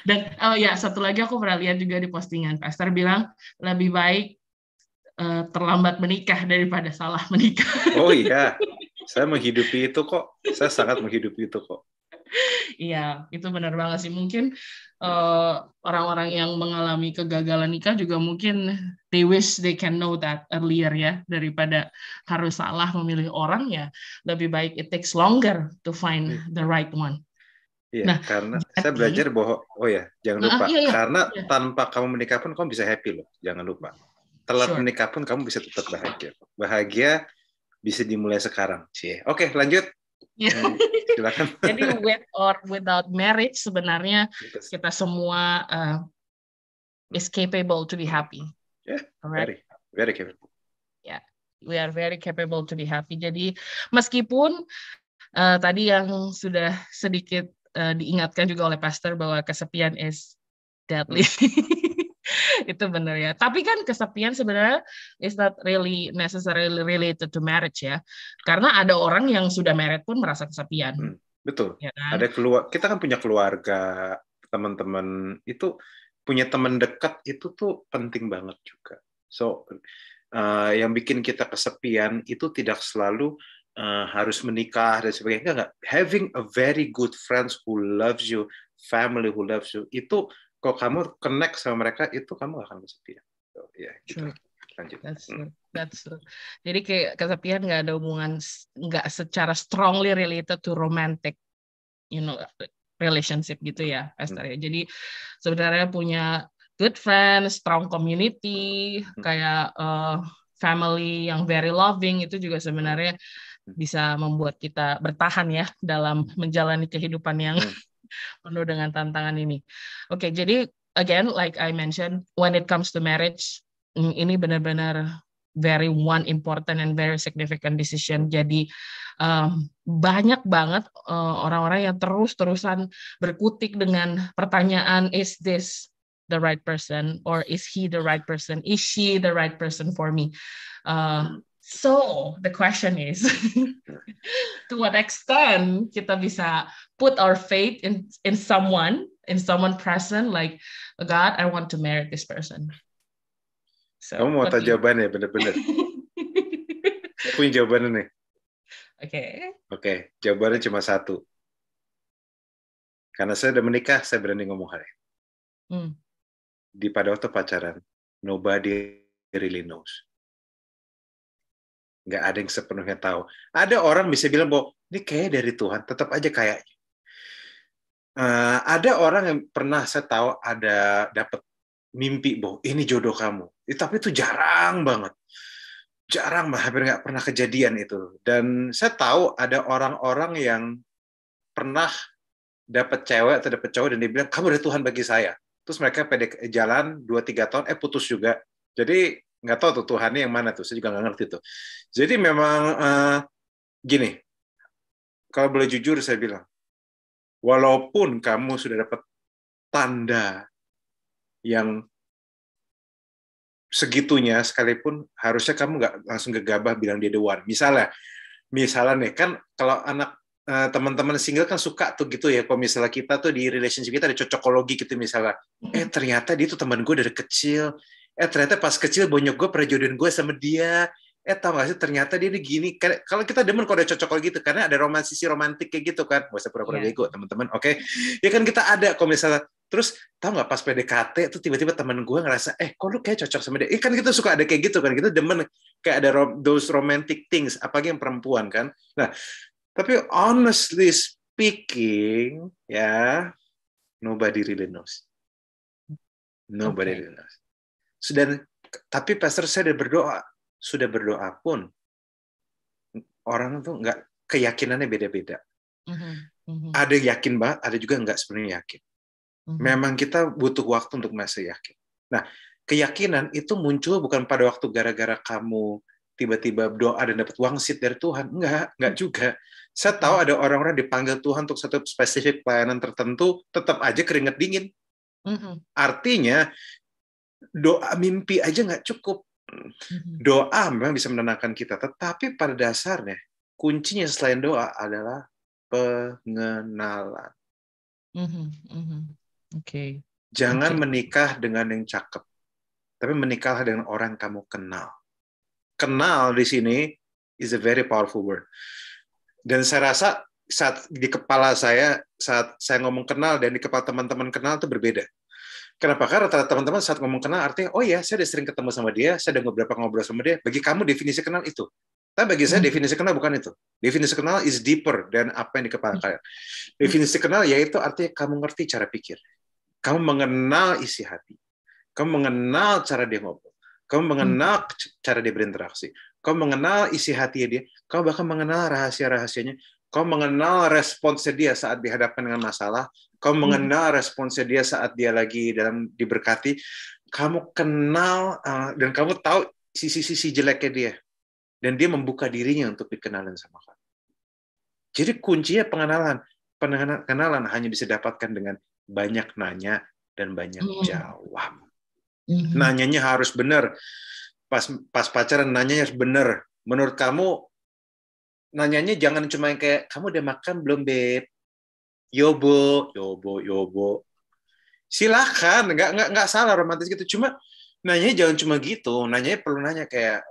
Dan satu lagi aku pernah lihat juga di postingan Pastor bilang lebih baik terlambat menikah daripada salah menikah. Oh iya, saya menghidupi itu kok. Saya sangat menghidupi itu kok. Iya, itu benar banget sih. Mungkin orang-orang yang mengalami kegagalan nikah juga mungkin they wish they can know that earlier ya, daripada harus salah memilih orang, ya lebih baik it takes longer to find the right one. Iya, Nah, karena saya belajar bahwa, jangan lupa, karena tanpa kamu menikah pun kamu bisa happy loh, jangan lupa. Telat menikah pun kamu bisa tetap bahagia. Bahagia bisa dimulai sekarang. Oke, lanjut. Silakan. Jadi with or without marriage, sebenarnya kita semua is capable to be happy. correct? Very capable. Yeah, we are very capable to be happy. Jadi meskipun tadi yang sudah sedikit diingatkan juga oleh Pastor bahwa kesepian is deadly. Itu benar ya. Tapi kan kesepian sebenarnya is not really necessarily related to marriage ya. Karena ada orang yang sudah married pun merasa kesepian. Betul. Ya kan? Kita kan punya keluarga, teman-teman, itu punya teman dekat itu tuh penting banget juga. So yang bikin kita kesepian itu tidak selalu harus menikah dan sebagainya. Enggak. Having a very good friends who loves you, family who loves you, itu kalau kamu connect sama mereka, itu kamu gak akan kesepian. So, yeah, gitu. Lanjut. That's true. Jadi kayak kesepian nggak ada hubungan, nggak secara strongly related to romantic, relationship gitu ya, Pastor ya. Jadi sebenarnya punya good friends, strong community, kayak family yang very loving itu juga sebenarnya bisa membuat kita bertahan ya dalam menjalani kehidupan yang penuh dengan tantangan ini. Oke, jadi again, like I mentioned, when it comes to marriage, ini benar-benar very one important and very significant decision. Jadi banyak banget orang-orang yang terus-terusan berkutik dengan pertanyaan, is this the right person, or is he the right person? Is she the right person for me? So the question is, to what extent kita bisa put our faith in someone present, like, God, I want to marry this person. So, kamu mau tahu jawabannya bener-bener? Saya punya jawabannya nih. Oke, jawabannya cuma satu. Karena saya udah menikah, saya berani ngomong hari. Pada waktu pacaran, nobody really knows. Nggak ada yang sepenuhnya tahu. Ada orang bisa bilang bahwa ini kayak dari Tuhan, tetap aja kayaknya. Ada orang yang pernah saya tahu ada dapat mimpi bahwa ini jodoh kamu. Tapi itu jarang banget. Hampir nggak pernah kejadian itu. Dan saya tahu ada orang-orang yang pernah dapat cewek atau dapat cowok dan dia bilang, kamu dari Tuhan bagi saya. Terus mereka jalan 2-3 tahun, putus juga. Jadi nggak tahu tuh Tuhannya yang mana tuh, saya juga nggak ngerti tuh. Jadi memang gini, kalau boleh jujur saya bilang, walaupun kamu sudah dapat tanda yang segitunya sekalipun, harusnya kamu nggak langsung gegabah bilang dia the one. Misalnya nih kan kalau anak teman-teman single kan suka tuh gitu ya, kalau misalnya kita tuh di relationship kita ada cocokologi gitu misalnya, ternyata dia tuh teman gue dari kecil. Ternyata pas kecil bonyok gue pernah jodohin gue sama dia. Tau gak sih, ternyata dia ini gini. Kalau kita demen kalau ada cocok gitu, karena ada sisi romantik kayak gitu kan. Gak usah pura-pura bego, teman-teman. Oke? Ya kan kita ada, kalau misalnya. Terus, tau gak pas PDKT, tuh tiba-tiba teman gue ngerasa, kok lu kayak cocok sama dia? Kan kita suka ada kayak gitu kan. Kita demen kayak ada those romantic things. Apalagi yang perempuan kan. Nah, tapi honestly speaking, ya, nobody really knows. Nobody really knows. Tapi pastor saya sudah berdoa pun orang tuh nggak, keyakinannya beda-beda. Ada yakin banget, ada juga nggak sebenarnya yakin. Memang kita butuh waktu untuk masih yakin. Nah, keyakinan itu muncul bukan pada waktu gara-gara kamu tiba-tiba doa dan dapat wangsit dari Tuhan. Enggak juga. Saya tahu ada orang-orang dipanggil Tuhan untuk satu spesifik pelayanan tertentu, tetap aja keringat dingin. Artinya doa mimpi aja nggak cukup. Doa memang bisa menenangkan kita, tetapi pada dasarnya kuncinya selain doa adalah pengenalan. Jangan menikah dengan yang cakep, tapi menikahlah dengan orang yang kamu kenal. Kenal di sini is a very powerful word. Dan saya rasa saat di kepala saya, saat saya ngomong kenal dan di kepala teman-teman kenal itu berbeda. Kenapa? Karena teman-teman saat ngomong kenal artinya, oh ya, saya udah sering ketemu sama dia, saya udah ngobrol sama dia. Bagi kamu definisi kenal itu. Tapi bagi saya definisi kenal bukan itu. Definisi kenal is deeper dan apa yang di kepala kalian. Definisi kenal yaitu artinya kamu ngerti cara pikir. Kamu mengenal isi hati. Kamu mengenal cara dia ngobrol. Kamu mengenal cara dia berinteraksi. Kamu mengenal isi hati dia. Kamu bahkan mengenal rahasia-rahasianya. Kamu mengenal responsnya dia saat dihadapkan dengan masalah. Kamu mengenal responsnya dia saat dia lagi dalam diberkati. kamu kenal dan kamu tahu sisi-sisi jeleknya dia, dan dia membuka dirinya untuk dikenalin sama kamu. Jadi kuncinya pengenalan hanya bisa didapatkan dengan banyak nanya dan banyak jawab. Nanyanya harus benar. Pas pacaran nanyanya harus benar. Menurut kamu nanyanya jangan cuma yang kayak, kamu udah makan belum, Beb? Yobo, yobo, yobo. Silakan, nggak salah romantis gitu. Cuma nanyanya jangan cuma gitu. Nanyanya perlu nanya kayak,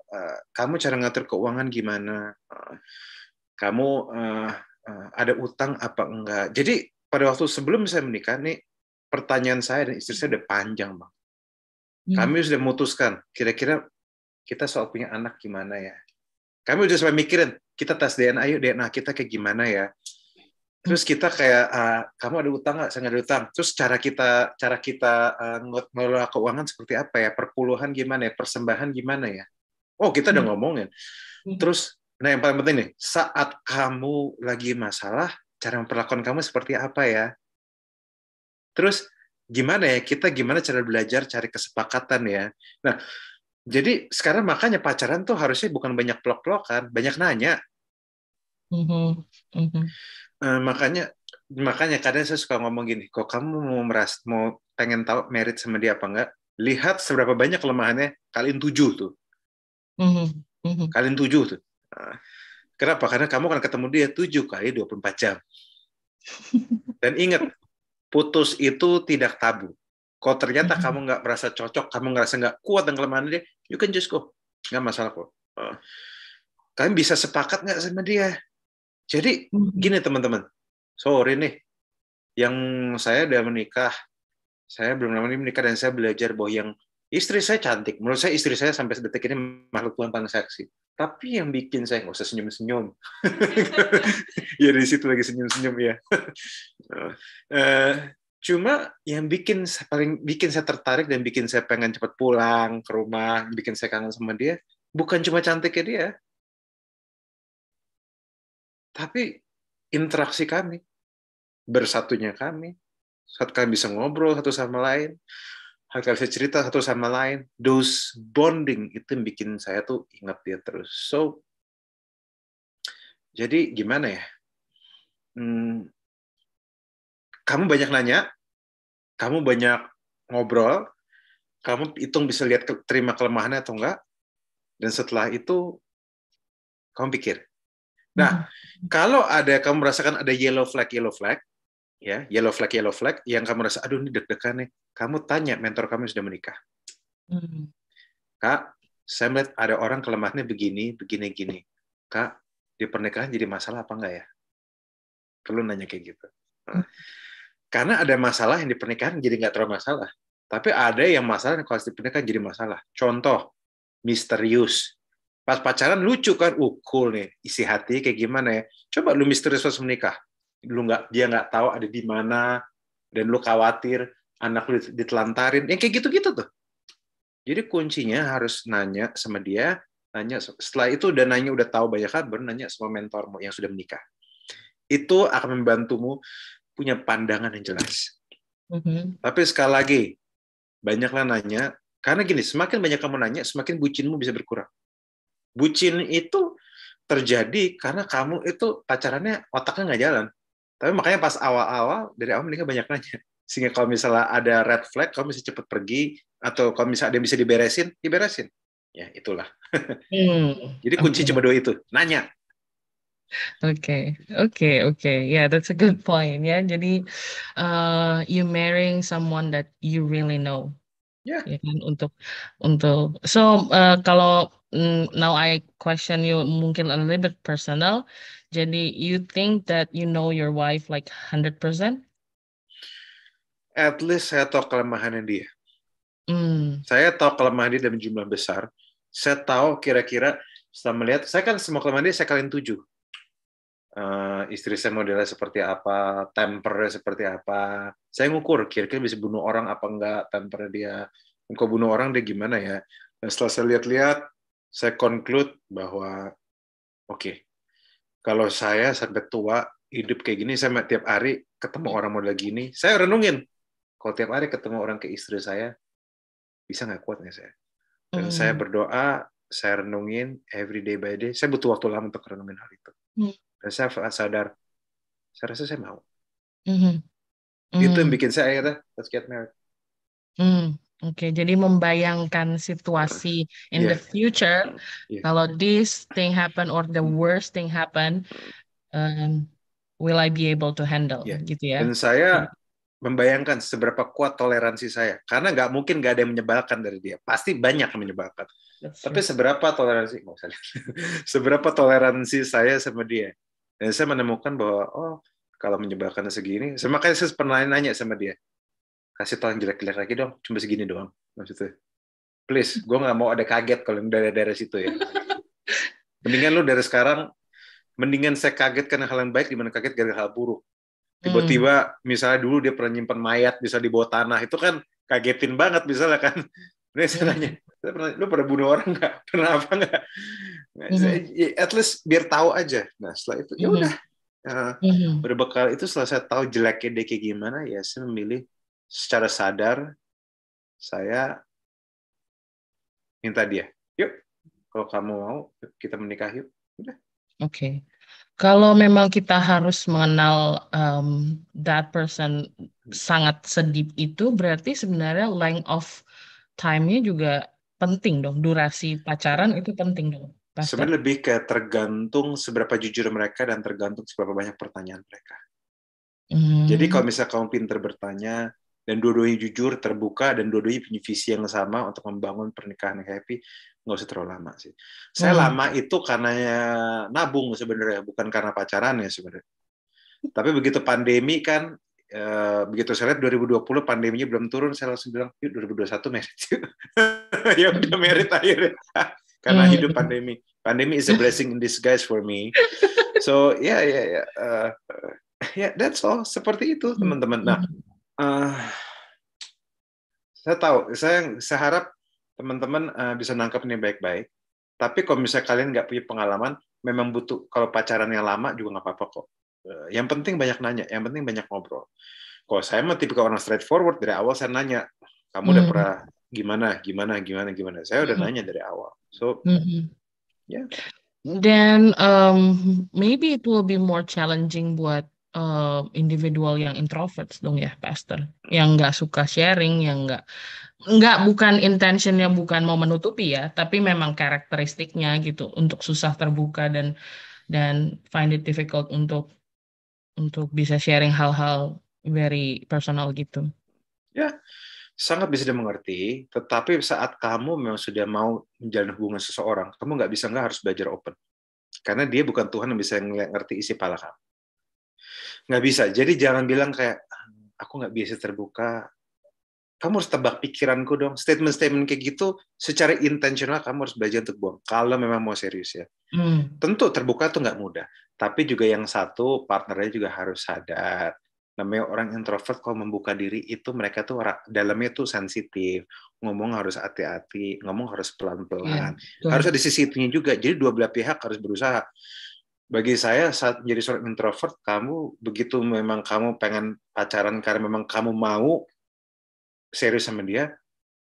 kamu cara ngatur keuangan gimana? Kamu ada utang apa enggak? Jadi pada waktu sebelum saya menikah nih, pertanyaan saya dan istri saya udah panjang, Bang. Kami sudah memutuskan, kira-kira kita soal punya anak gimana ya? Kami udah sampai mikirin, kita tes DNA, yuk DNA kita kayak gimana ya? Terus kita kayak, kamu ada utang nggak? Saya nggak ada utang. Terus cara kita ngelola keuangan seperti apa ya? Perpuluhan gimana ya? Persembahan gimana ya? Oh, kita udah ngomongin. Terus, nah yang paling penting nih, saat kamu lagi masalah, cara memperlakukan kamu seperti apa ya? Terus, gimana ya? Kita gimana cara belajar, cari kesepakatan ya? Nah, jadi sekarang makanya pacaran tuh harusnya bukan banyak pelok-pelokan, banyak nanya. Makanya kadang saya suka ngomong gini, kok kamu mau pengen tahu merit sama dia apa enggak, lihat seberapa banyak kelemahannya, kalian 7 tuh. Kalian 7 tuh. Kenapa? Karena kamu akan ketemu dia 7 kali 24 jam. Dan ingat, putus itu tidak tabu. Kalau ternyata kamu nggak merasa cocok, kamu ngerasa nggak kuat dengan kelemahan dia, you can just go. Nggak masalah kok. Kalian bisa sepakat nggak sama dia? Jadi, gini teman-teman. Sorry nih, yang saya udah menikah, saya belum lama ini menikah, dan saya belajar bahwa yang istri saya cantik. Menurut saya istri saya sampai detik ini makhluk Tuhan paling seksi. Tapi yang bikin saya nggak usah senyum-senyum. Ya di situ lagi senyum-senyum ya. Cuma yang bikin saya tertarik dan bikin saya pengen cepat pulang ke rumah, bikin saya kangen sama dia, bukan cuma cantiknya dia, tapi interaksi kami, bersatunya kami, saat kalian bisa ngobrol satu sama lain, saat kalian bisa cerita satu sama lain, those bonding itu yang bikin saya tuh ingat dia terus. So, jadi gimana ya? Kamu banyak nanya, kamu banyak ngobrol, kamu hitung bisa lihat terima kelemahannya atau enggak, dan setelah itu kamu pikir. Nah, kalau kamu merasakan ada yellow flag, ya, yellow flag yang kamu rasa, aduh ini deg-degan nih, kamu tanya mentor kamu yang sudah menikah. Kak, saya melihat ada orang kelemahannya begini, gini. Kak, di pernikahan jadi masalah apa enggak ya? Perlu nanya kayak gitu. Karena ada masalah yang di pernikahan jadi nggak terlalu masalah. Tapi ada yang masalah yang kalau di pernikahan jadi masalah. Contoh, misterius. Pas pacaran lucu kan, cool nih, isi hati kayak gimana ya. Coba lu misterius pas menikah. Dia nggak tahu ada di mana, dan lu khawatir anak lu ditelantarin. Yang kayak gitu-gitu tuh. Jadi kuncinya harus nanya sama dia, setelah itu udah tahu banyak kabar, nanya sama mentormu yang sudah menikah. Itu akan membantumu punya pandangan yang jelas. Tapi sekali lagi, banyaklah nanya, karena gini, semakin banyak kamu nanya, semakin bucinmu bisa berkurang. Bucin itu terjadi karena kamu itu pacarannya otaknya nggak jalan. Tapi makanya pas awal-awal, dari awal menikah banyak nanya. Sehingga kalau misalnya ada red flag, kamu bisa cepat pergi, atau kalau misalnya ada yang bisa diberesin. Ya, itulah. Jadi kunci cuma 2 itu, nanya. Okay. Yeah, that's a good point. Ya, jadi you marrying someone that you really know. Ya. Ya kan, untuk so kalau now I question you mungkin a little bit personal. Jadi you think that you know your wife like 100%? At least saya tahu kelemahannya dia. Saya tahu kelemahan dia dalam jumlah besar. Saya tahu kira-kira setelah melihat, saya kan semua kelemahan dia saya kalian 7. Istri saya modelnya seperti apa, tempernya seperti apa. Saya ngukur kira-kira bisa bunuh orang apa enggak, tempernya dia. Kalau bunuh orang dia gimana ya. Dan setelah saya lihat-lihat, saya conclude bahwa oke, kalau saya sampai tua hidup kayak gini, saya tiap hari ketemu orang model gini, saya renungin. Kalau tiap hari ketemu orang kayak istri saya, bisa nggak kuat nggak saya? Dan saya berdoa, saya renungin every day by day. Saya butuh waktu lama untuk renungin hal itu. Dan saya sadar, saya rasa saya mau. Itu yang bikin saya akhirnya let's get married. Oke, jadi membayangkan situasi in the future, kalau this thing happen or the worst thing happen, will I be able to handle, gitu ya? Dan saya membayangkan seberapa kuat toleransi saya, karena nggak mungkin nggak ada yang menyebalkan dari dia, pasti banyak yang menyebalkan. Tapi seberapa toleransi, seberapa toleransi saya sama dia, dan saya menemukan bahwa kalau menyebalkan segini, makanya saya pernah nanya sama dia, kasih tau yang jelek-jelek lagi dong, cuma segini doang maksudnya. Please, gue nggak mau ada kaget kalau yang daerah-daerah situ ya. Mendingan lu dari sekarang, mendingan saya kaget karena hal yang baik dibanding kaget gara-gara hal buruk. Tiba-tiba, misalnya dulu dia pernah nyimpan mayat bisa di bawah tanah, itu kan kagetin banget misalnya kan. Ini saya tanya, lu pernah bunuh orang nggak? Pernah apa nggak? At least biar tahu aja. Nah setelah itu ya udah. Berbekal itu setelah saya tahu jeleknya dia kayak gimana, ya saya memilih secara sadar, saya minta dia, yuk, kalau kamu mau, kita menikah yuk. Udah. Oke. Kalau memang kita harus mengenal that person sangat sedip itu, berarti sebenarnya length of time-nya juga penting dong. Durasi pacaran itu penting dong. Sebenarnya lebih ke tergantung seberapa jujur mereka dan tergantung seberapa banyak pertanyaan mereka. Jadi kalau misalnya kamu pintar bertanya, dan dua-duanya jujur, terbuka, dan dua-duanya punya visi yang sama untuk membangun pernikahan yang happy, nggak usah terlalu lama sih. Saya lama itu karena nabung sebenarnya, bukan karena pacaran ya sebenarnya. Tapi begitu pandemi kan, begitu saya lihat 2020 pandeminya belum turun, saya langsung bilang, yuk 2021 merit. Ya udah merit akhirnya. Karena hidup pandemi. Pandemi is a blessing in disguise for me. So yeah, that's all. Seperti itu teman-teman. Nah, saya tahu, saya harap teman-teman bisa nangkep ini baik-baik. Tapi kalau misalnya kalian nggak punya pengalaman, memang butuh, kalau pacaran yang lama juga nggak apa-apa kok. Yang penting banyak nanya, yang penting banyak ngobrol. Kalau saya mah tipikal orang straightforward, dari awal saya nanya, kamu udah pernah gimana? Saya udah nanya dari awal. So, yeah. Dan maybe it will be more challenging buat individual yang introverts dong ya, Pastor. Yang nggak suka sharing, yang nggak bukan intentionnya bukan mau menutupi ya, tapi memang karakteristiknya gitu untuk susah terbuka dan find it difficult untuk bisa sharing hal-hal very personal gitu. Ya, sangat bisa dimengerti, tetapi saat kamu memang sudah mau menjalin hubungan seseorang, kamu nggak harus belajar open. Karena dia bukan Tuhan yang bisa ngerti isi kepala kamu. Nggak bisa. Jadi jangan bilang kayak, aku nggak biasa terbuka. Kamu harus tebak pikiranku dong. Statement-statement kayak gitu, secara intensional kamu harus belajar untuk buang. Kalau memang mau serius ya. Tentu terbuka itu nggak mudah. Tapi juga yang satu, partnernya juga harus sadar. Namanya orang introvert, kalau membuka diri, itu mereka tuh dalamnya tuh sensitif. Ngomong harus hati-hati, ngomong harus pelan-pelan. Harus ada sisi itunya juga. Jadi dua belah pihak harus berusaha. Bagi saya, saat menjadi seorang introvert, kamu begitu memang kamu pengen pacaran karena memang kamu mau serius sama dia,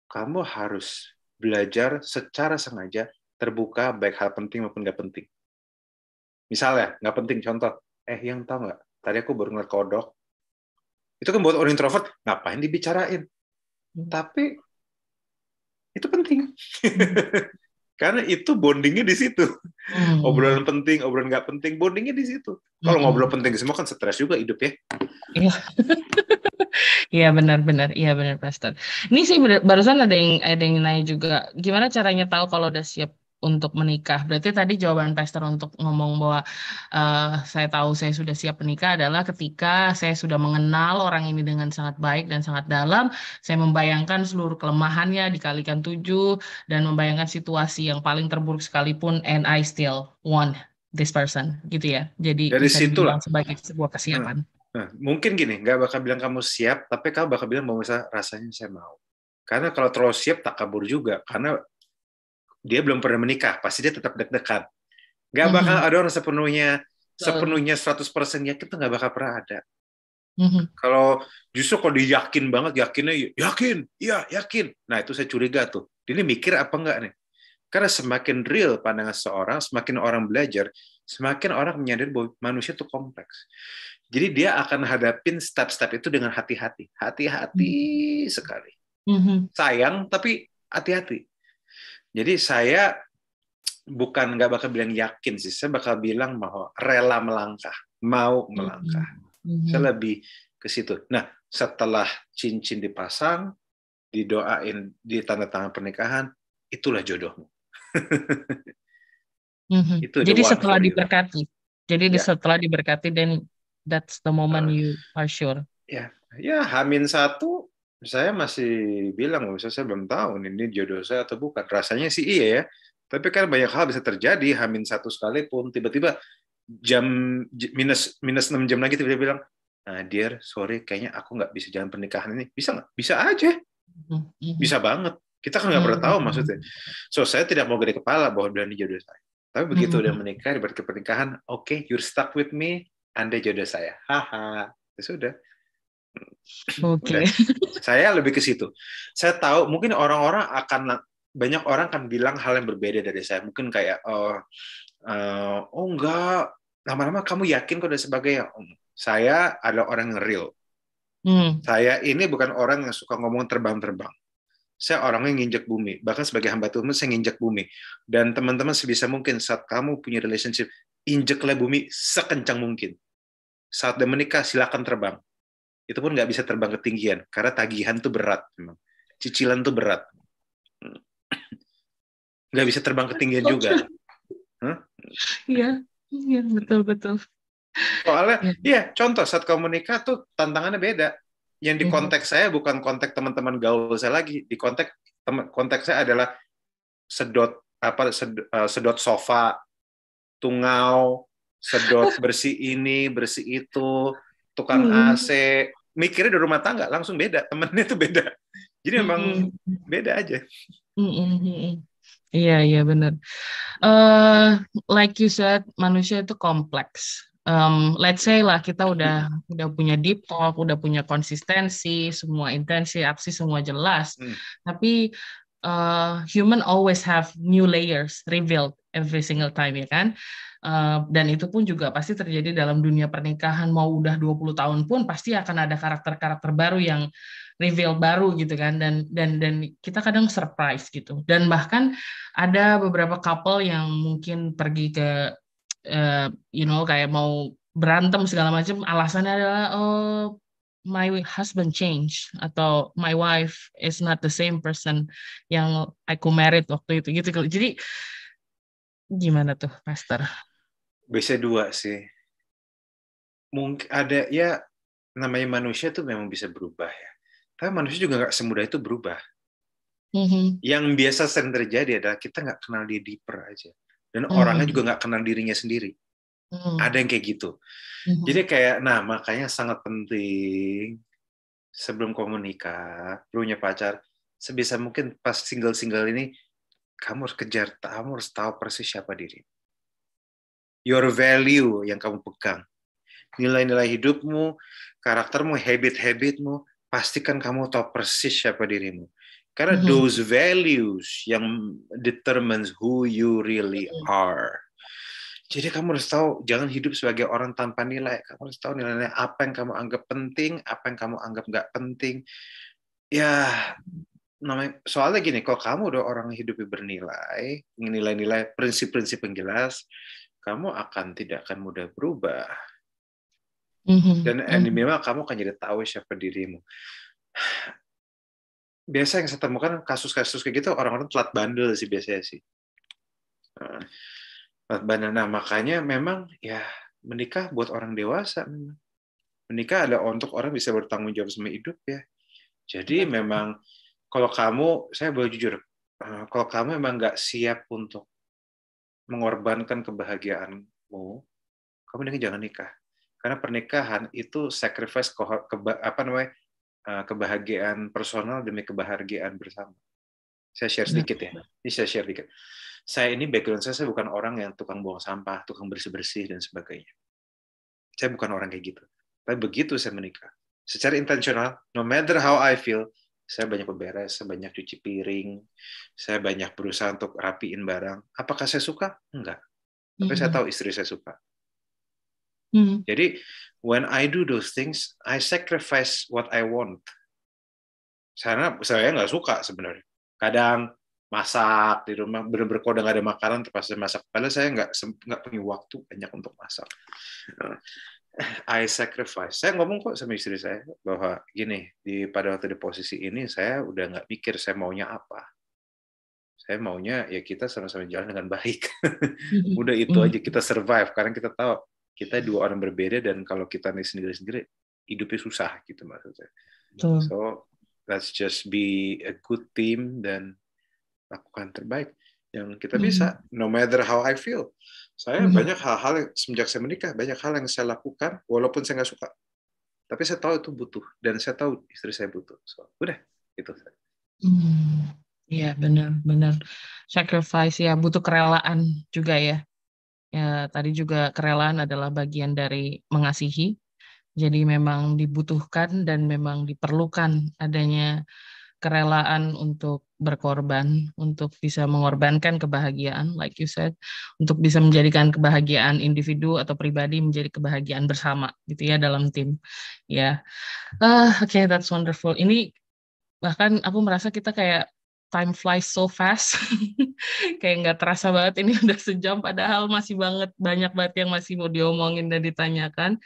kamu harus belajar secara sengaja terbuka, baik hal penting maupun nggak penting. Misalnya, nggak penting, contoh, yang tahu nggak, tadi aku baru ngeliat kodok, itu kan buat orang introvert, ngapain dibicarain? Tapi, itu penting. Karena itu bondingnya di situ. Obrolan penting, obrolan nggak penting, bondingnya di situ. Kalau ngobrol penting semua kan stres juga hidup ya. Iya. Iya benar-benar, iya benar Pastor. Ini sih barusan ada yang nanya juga, gimana caranya tahu kalau udah siap untuk menikah? Berarti tadi jawaban Pastor untuk ngomong bahwa saya tahu saya sudah siap menikah adalah ketika saya sudah mengenal orang ini dengan sangat baik dan sangat dalam, saya membayangkan seluruh kelemahannya dikalikan 7 dan membayangkan situasi yang paling terburuk sekalipun, and I still want this person, gitu ya. Jadi dari bisa dibilang situlah sebagai sebuah kesiapan. Nah, mungkin gini, nggak bakal bilang kamu siap, tapi kamu bakal bilang bahwa rasanya saya mau. Karena kalau terlalu siap, tak kabur juga. Karena dia belum pernah menikah, pasti dia tetap deg-degan. Nggak bakal ada orang sepenuhnya 100% yakin, itu nggak bakal pernah ada. Kalau justru kalau dia yakin banget, yakinnya yakin, iya yakin. Nah itu saya curiga tuh. Dia mikir apa enggak nih? Karena semakin real pandangan seorang, semakin orang belajar, semakin orang menyadari bahwa manusia itu kompleks. Jadi dia akan hadapin step-step itu dengan hati-hati. Hati-hati sekali. Sayang, tapi hati-hati. Jadi saya bukan nggak bakal bilang yakin sih. Saya bakal bilang bahwa rela melangkah. Mau melangkah. Saya lebih ke situ. Nah, setelah cincin dipasang, didoain, di tanda tangan pernikahan, itulah jodohmu. Itu the Jadi one setelah for you. diberkati. Jadi Ya. setelah diberkati, then that's the moment you are sure. Ya, H-1 saya masih bilang, misalnya saya belum tahu ini jodoh saya atau bukan. Rasanya sih iya ya. Tapi kan banyak hal bisa terjadi, H-1 sekalipun tiba-tiba jam minus 6 jam lagi tiba-tiba bilang, nah, dear, sorry, kayaknya aku nggak bisa jalan pernikahan ini. Bisa nggak? Bisa aja. Bisa banget. Kita kan nggak pernah tahu maksudnya. So, saya tidak mau gede kepala bahwa ini jodoh saya. Tapi begitu udah menikah, di pernikahan, oke, you're stuck with me, Anda jodoh saya. Haha. Ya sudah. Oke. Saya lebih ke situ. Saya tahu mungkin banyak orang akan bilang hal yang berbeda dari saya. Mungkin kayak oh enggak, lama-lama kamu yakin kok dan sebagainya. Saya adalah orang yang real. Saya ini bukan orang yang suka ngomong terbang-terbang. Saya orangnya nginjek bumi. Bahkan sebagai hamba Tuhan, saya nginjek bumi. Dan teman-teman sebisa mungkin saat kamu punya relationship, injeklah bumi sekencang mungkin. Saat udah menikah, silakan terbang. Itu pun nggak bisa terbang ketinggian, karena tagihan tuh berat. Memang. Cicilan tuh berat. Nggak bisa terbang ketinggian juga. Iya, betul-betul. Soalnya, contoh saat kamu menikah tuh tantangannya beda. Yang di konteks saya bukan konteks teman-teman gaul saya lagi. Di konteks saya adalah sedot sofa, tungau, sedot bersih ini, bersih itu, tukang AC. Mikirnya di rumah tangga langsung beda. Temennya tuh beda. Jadi memang beda aja. Iya benar. Like you said, manusia itu kompleks. Let's say lah kita udah punya deep talk, udah punya konsistensi, semua intensi, aksi semua jelas. Tapi human always have new layers revealed every single time, ya kan? Dan itu pun juga pasti terjadi dalam dunia pernikahan. Mau udah 20 tahun pun pasti akan ada karakter-karakter baru yang reveal baru gitu kan, dan kita kadang surprise gitu. Dan bahkan ada beberapa couple yang mungkin pergi ke kayak mau berantem segala macam, alasannya adalah my husband change atau my wife is not the same person yang aku married waktu itu gitu. Jadi gimana tuh, Pastor? Bisa dua sih. Mungkin ada ya, namanya manusia tuh memang bisa berubah ya. Tapi manusia juga nggak semudah itu berubah. Yang biasa sering terjadi adalah kita nggak kenal dia deeper aja. Dan orangnya juga nggak kenal dirinya sendiri. Ada yang kayak gitu. Jadi kayak, nah makanya sangat penting sebelum kamu menikah, punya pacar, sebisa mungkin pas single-single ini, kamu harus kejar, kamu harus tahu persis siapa diri. Your value yang kamu pegang. Nilai-nilai hidupmu, karaktermu, habit-habitmu, pastikan kamu tahu persis siapa dirimu. Karena those values yang determines who you really are. Jadi kamu harus tahu, jangan hidup sebagai orang tanpa nilai. Kamu harus tahu nilai-nilai apa yang kamu anggap penting, apa yang kamu anggap nggak penting. Ya, soalnya gini, kalau kamu udah orang hidupnya bernilai, nilai-nilai, prinsip-prinsip yang jelas, kamu tidak akan mudah berubah. Dan minimal kamu akan jadi tahu siapa dirimu. Biasa yang saya temukan kasus-kasus kayak gitu, orang-orang telat bandel sih biasanya sih. Nah, makanya memang ya menikah buat orang dewasa. Menikah adalah untuk orang bisa bertanggung jawab sama hidup ya. Jadi memang kalau kamu, saya boleh jujur, kalau kamu memang nggak siap untuk mengorbankan kebahagiaanmu, kamu jangan nikah. Karena pernikahan itu sacrifice kebahagiaan personal demi kebahagiaan bersama. Saya share sedikit ya. Ini saya share sedikit. Saya ini background saya bukan orang yang tukang buang sampah, tukang bersih-bersih dan sebagainya. Saya bukan orang kayak gitu. Tapi begitu saya menikah, secara intensional, no matter how I feel, saya banyak beberes, saya banyak cuci piring, saya banyak berusaha untuk rapiin barang. Apakah saya suka? Enggak. Tapi saya tahu istri saya suka. Jadi, when I do those things, I sacrifice what I want. Karena saya nggak suka sebenarnya. Kadang masak di rumah, bener-bener kalau udah nggak ada makanan, terpaksa masak. Padahal saya nggak punya waktu banyak untuk masak. I sacrifice. Saya ngomong kok sama istri saya bahwa gini, pada waktu di posisi ini saya udah nggak mikir saya maunya apa. Saya maunya ya kita sama-sama jalan dengan baik. Udah itu aja, kita survive. Karena kita tahu kita dua orang berbeda dan kalau kita nih sendiri-sendiri hidupnya susah gitu maksudnya. So let's just be a good team dan lakukan terbaik yang kita bisa, no matter how I feel. Saya banyak hal-hal yang semenjak saya menikah, banyak hal yang saya lakukan walaupun saya nggak suka. Tapi saya tahu itu butuh dan saya tahu istri saya butuh. So, udah itu. Iya benar. Sacrifice ya, butuh kerelaan juga ya. Ya tadi juga kerelaan adalah bagian dari mengasihi. Jadi memang dibutuhkan dan memang diperlukan adanya kerelaan untuk berkorban, untuk bisa mengorbankan kebahagiaan, like you said, untuk bisa menjadikan kebahagiaan individu atau pribadi menjadi kebahagiaan bersama, gitu ya, dalam tim. Ya, okay, that's wonderful. Ini bahkan aku merasa kita kayak time flies so fast, kayak nggak terasa banget ini udah sejam, padahal masih banyak banget yang masih mau diomongin dan ditanyakan.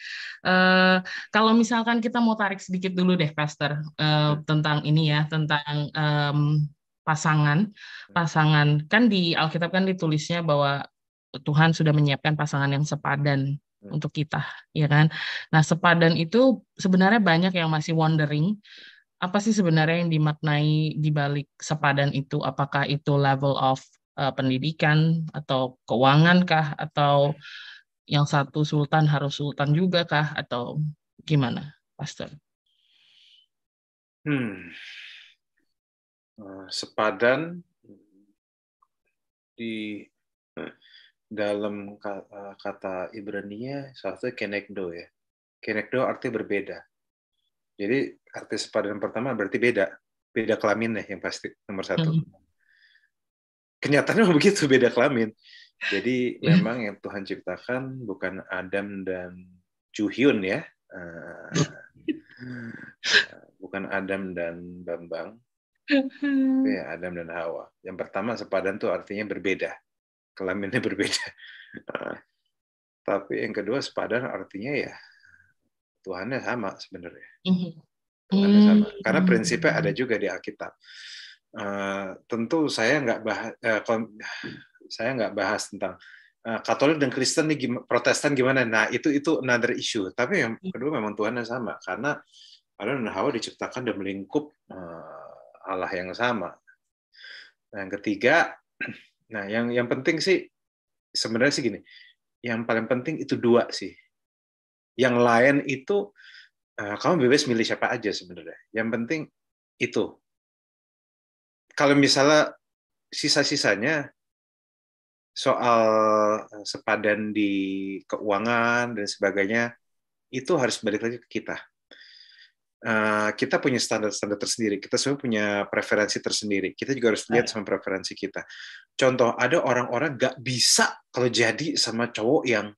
Kalau misalkan kita mau tarik sedikit dulu deh, Pastor, tentang ini ya, tentang pasangan kan di Alkitab kan ditulisnya bahwa Tuhan sudah menyiapkan pasangan yang sepadan untuk kita, ya kan? Nah, sepadan itu sebenarnya banyak yang masih wondering apa sih sebenarnya yang dimaknai di balik sepadan itu? Apakah itu level of pendidikan atau keuangan kah? Atau yang satu sultan harus sultan juga kah? Atau gimana, Pastor? Sepadan di dalam kata Ibrani-nya satu kenekdo ya. Kenekdo artinya berbeda. Jadi arti sepadan pertama berarti beda kelamin ya yang pasti nomor satu. Kenyataannya begitu, beda kelamin. Jadi memang yang Tuhan ciptakan bukan Adam dan Juhyun ya, bukan Adam dan Bambang, tapi ya Adam dan Hawa. Yang pertama sepadan tuh artinya berbeda, kelaminnya berbeda. Tapi yang kedua sepadan artinya ya Tuhannya sama sebenarnya. Tuhannya sama. Karena prinsipnya ada juga di Alkitab. Tentu saya nggak bahas tentang Katolik dan Kristen nih, Protestan gimana. Nah itu another issue. Tapi yang kedua memang Tuhannya sama. Karena Adam dan Hawa diciptakan dan melingkup Allah yang sama. Nah, yang ketiga, nah yang penting sih sebenarnya sih gini. Yang paling penting itu dua sih. Yang lain itu kamu bebas milih siapa aja sebenarnya. Yang penting itu. Kalau misalnya sisa-sisanya soal sepadan di keuangan dan sebagainya, itu harus balik lagi ke kita. Kita punya standar-standar tersendiri. Kita semua punya preferensi tersendiri. Kita juga harus lihat sama preferensi kita. Contoh, ada orang-orang nggak bisa kalau jadi sama cowok yang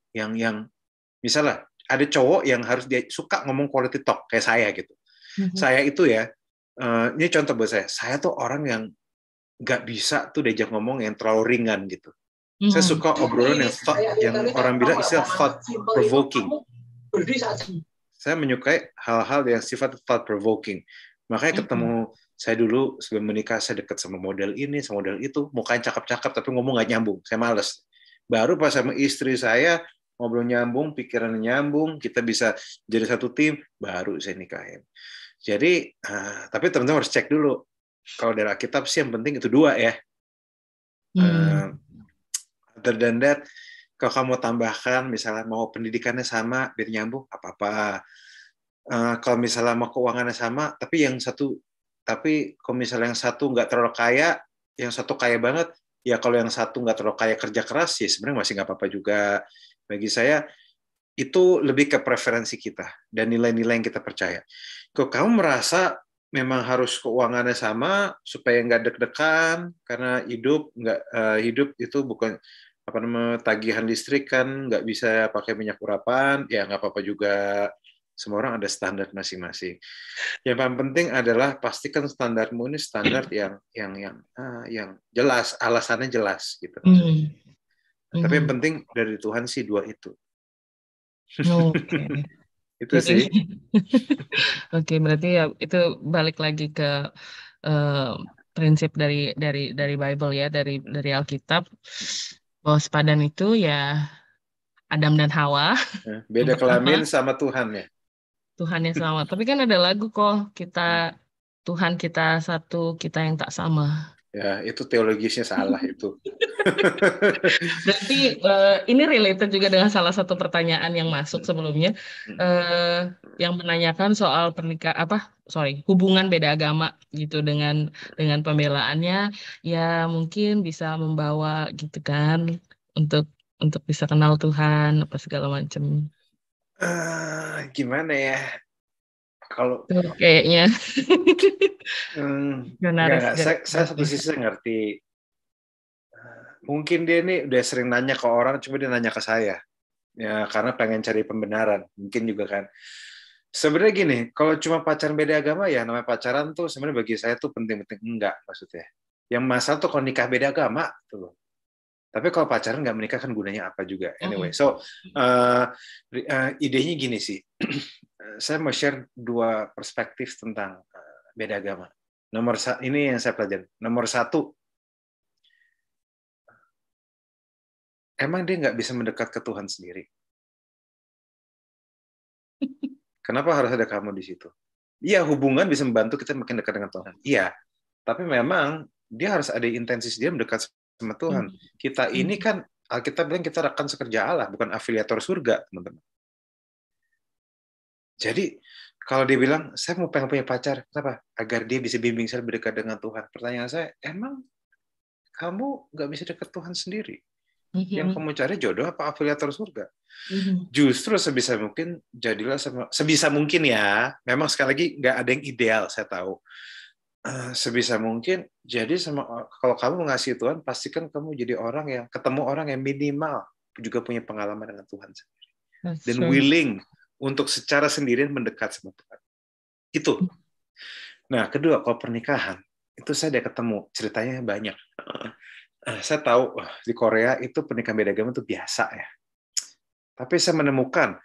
misalnya ada cowok yang harus dia suka ngomong quality talk kayak saya gitu. Saya itu ya, ini contoh buat saya tuh orang yang nggak bisa tuh diajak ngomong yang terlalu ringan gitu. Saya suka obrolan yang orang bilang istilah thought provoking. Saya menyukai hal-hal yang sifat thought provoking. Makanya ketemu saya dulu sebelum menikah, saya dekat sama model ini, sama model itu, mukanya cakep-cakep tapi ngomong nggak nyambung. Saya males. Baru pas sama istri saya ngobrol nyambung, pikiran nyambung, kita bisa jadi satu tim, baru saya nikahin. Jadi, tapi teman-teman harus cek dulu. Kalau dari Alkitab sih yang penting itu dua ya. Other than that, kalau kamu tambahkan, misalnya mau pendidikannya sama, biar nyambung, apa-apa. Kalau misalnya mau keuangannya sama, tapi kalau misalnya yang satu nggak terlalu kaya, yang satu kaya banget, ya kalau yang satu nggak terlalu kaya kerja keras, sih sebenarnya masih nggak apa-apa juga. Bagi saya, itu lebih ke preferensi kita dan nilai-nilai yang kita percaya. Kok kamu merasa memang harus keuangannya sama supaya nggak deg-degan karena hidup itu bukan tagihan listrik kan nggak bisa pakai minyak urapan, ya nggak apa-apa juga. Semua orang ada standar masing-masing. Yang paling penting adalah pastikan standarmu ini standar yang jelas, alasannya jelas gitu. Tapi yang penting dari Tuhan sih dua itu. Oke. Itu sih. Oke, berarti ya itu balik lagi ke prinsip dari Bible ya, dari Alkitab. Bahwa sepadan itu ya Adam dan Hawa. Beda kelamin sama Tuhan ya. Tuhan yang sama. Tapi kan ada lagu kok, Tuhan kita satu, kita yang tak sama. Ya, itu teologisnya salah itu. Berarti ini related juga dengan salah satu pertanyaan yang masuk sebelumnya, yang menanyakan soal hubungan beda agama gitu dengan pembelaannya, ya mungkin bisa membawa gitu kan untuk bisa kenal Tuhan apa segala macam. Gimana ya? Kalau kayaknya saya satu sisi ngerti. Mungkin dia ini udah sering nanya ke orang, coba dia nanya ke saya. Ya, karena pengen cari pembenaran. Mungkin juga kan. Sebenarnya gini, kalau cuma pacaran beda agama ya namanya pacaran tuh sebenarnya bagi saya tuh penting-penting enggak maksudnya. Yang masalah tuh kalau nikah beda agama tuh loh. Tapi kalau pacaran nggak menikah kan gunanya apa juga. Anyway, so idenya gini sih. Saya mau share dua perspektif tentang beda agama. Ini yang saya pelajari. Nomor satu, emang dia nggak bisa mendekat ke Tuhan sendiri. Kenapa harus ada kamu di situ? Iya, hubungan bisa membantu kita makin dekat dengan Tuhan. Iya, tapi memang dia harus ada intensi dia mendekat sama Tuhan. Kita ini kan, Alkitab bilang kita rekan sekerja Allah, bukan afiliator surga, teman-teman. Jadi, kalau dia bilang, saya mau pengen punya pacar, kenapa? Agar dia bisa bimbing saya lebih dekat dengan Tuhan. Pertanyaan saya, emang kamu nggak bisa dekat Tuhan sendiri? Yang kamu cari jodoh apa afiliator surga? Justru sebisa mungkin jadilah sebisa mungkin ya. Memang sekali lagi nggak ada yang ideal, saya tahu. Sebisa mungkin jadi kalau kamu mengasihi Tuhan, pastikan kamu jadi orang yang ketemu orang yang minimal juga punya pengalaman dengan Tuhan sendiri dan willing untuk secara sendirian mendekat sama Tuhan. Itu. Nah, kedua, kalau pernikahan itu saya udah ketemu ceritanya banyak. Saya tahu di Korea itu pernikahan beda agama itu biasa ya. Tapi saya menemukan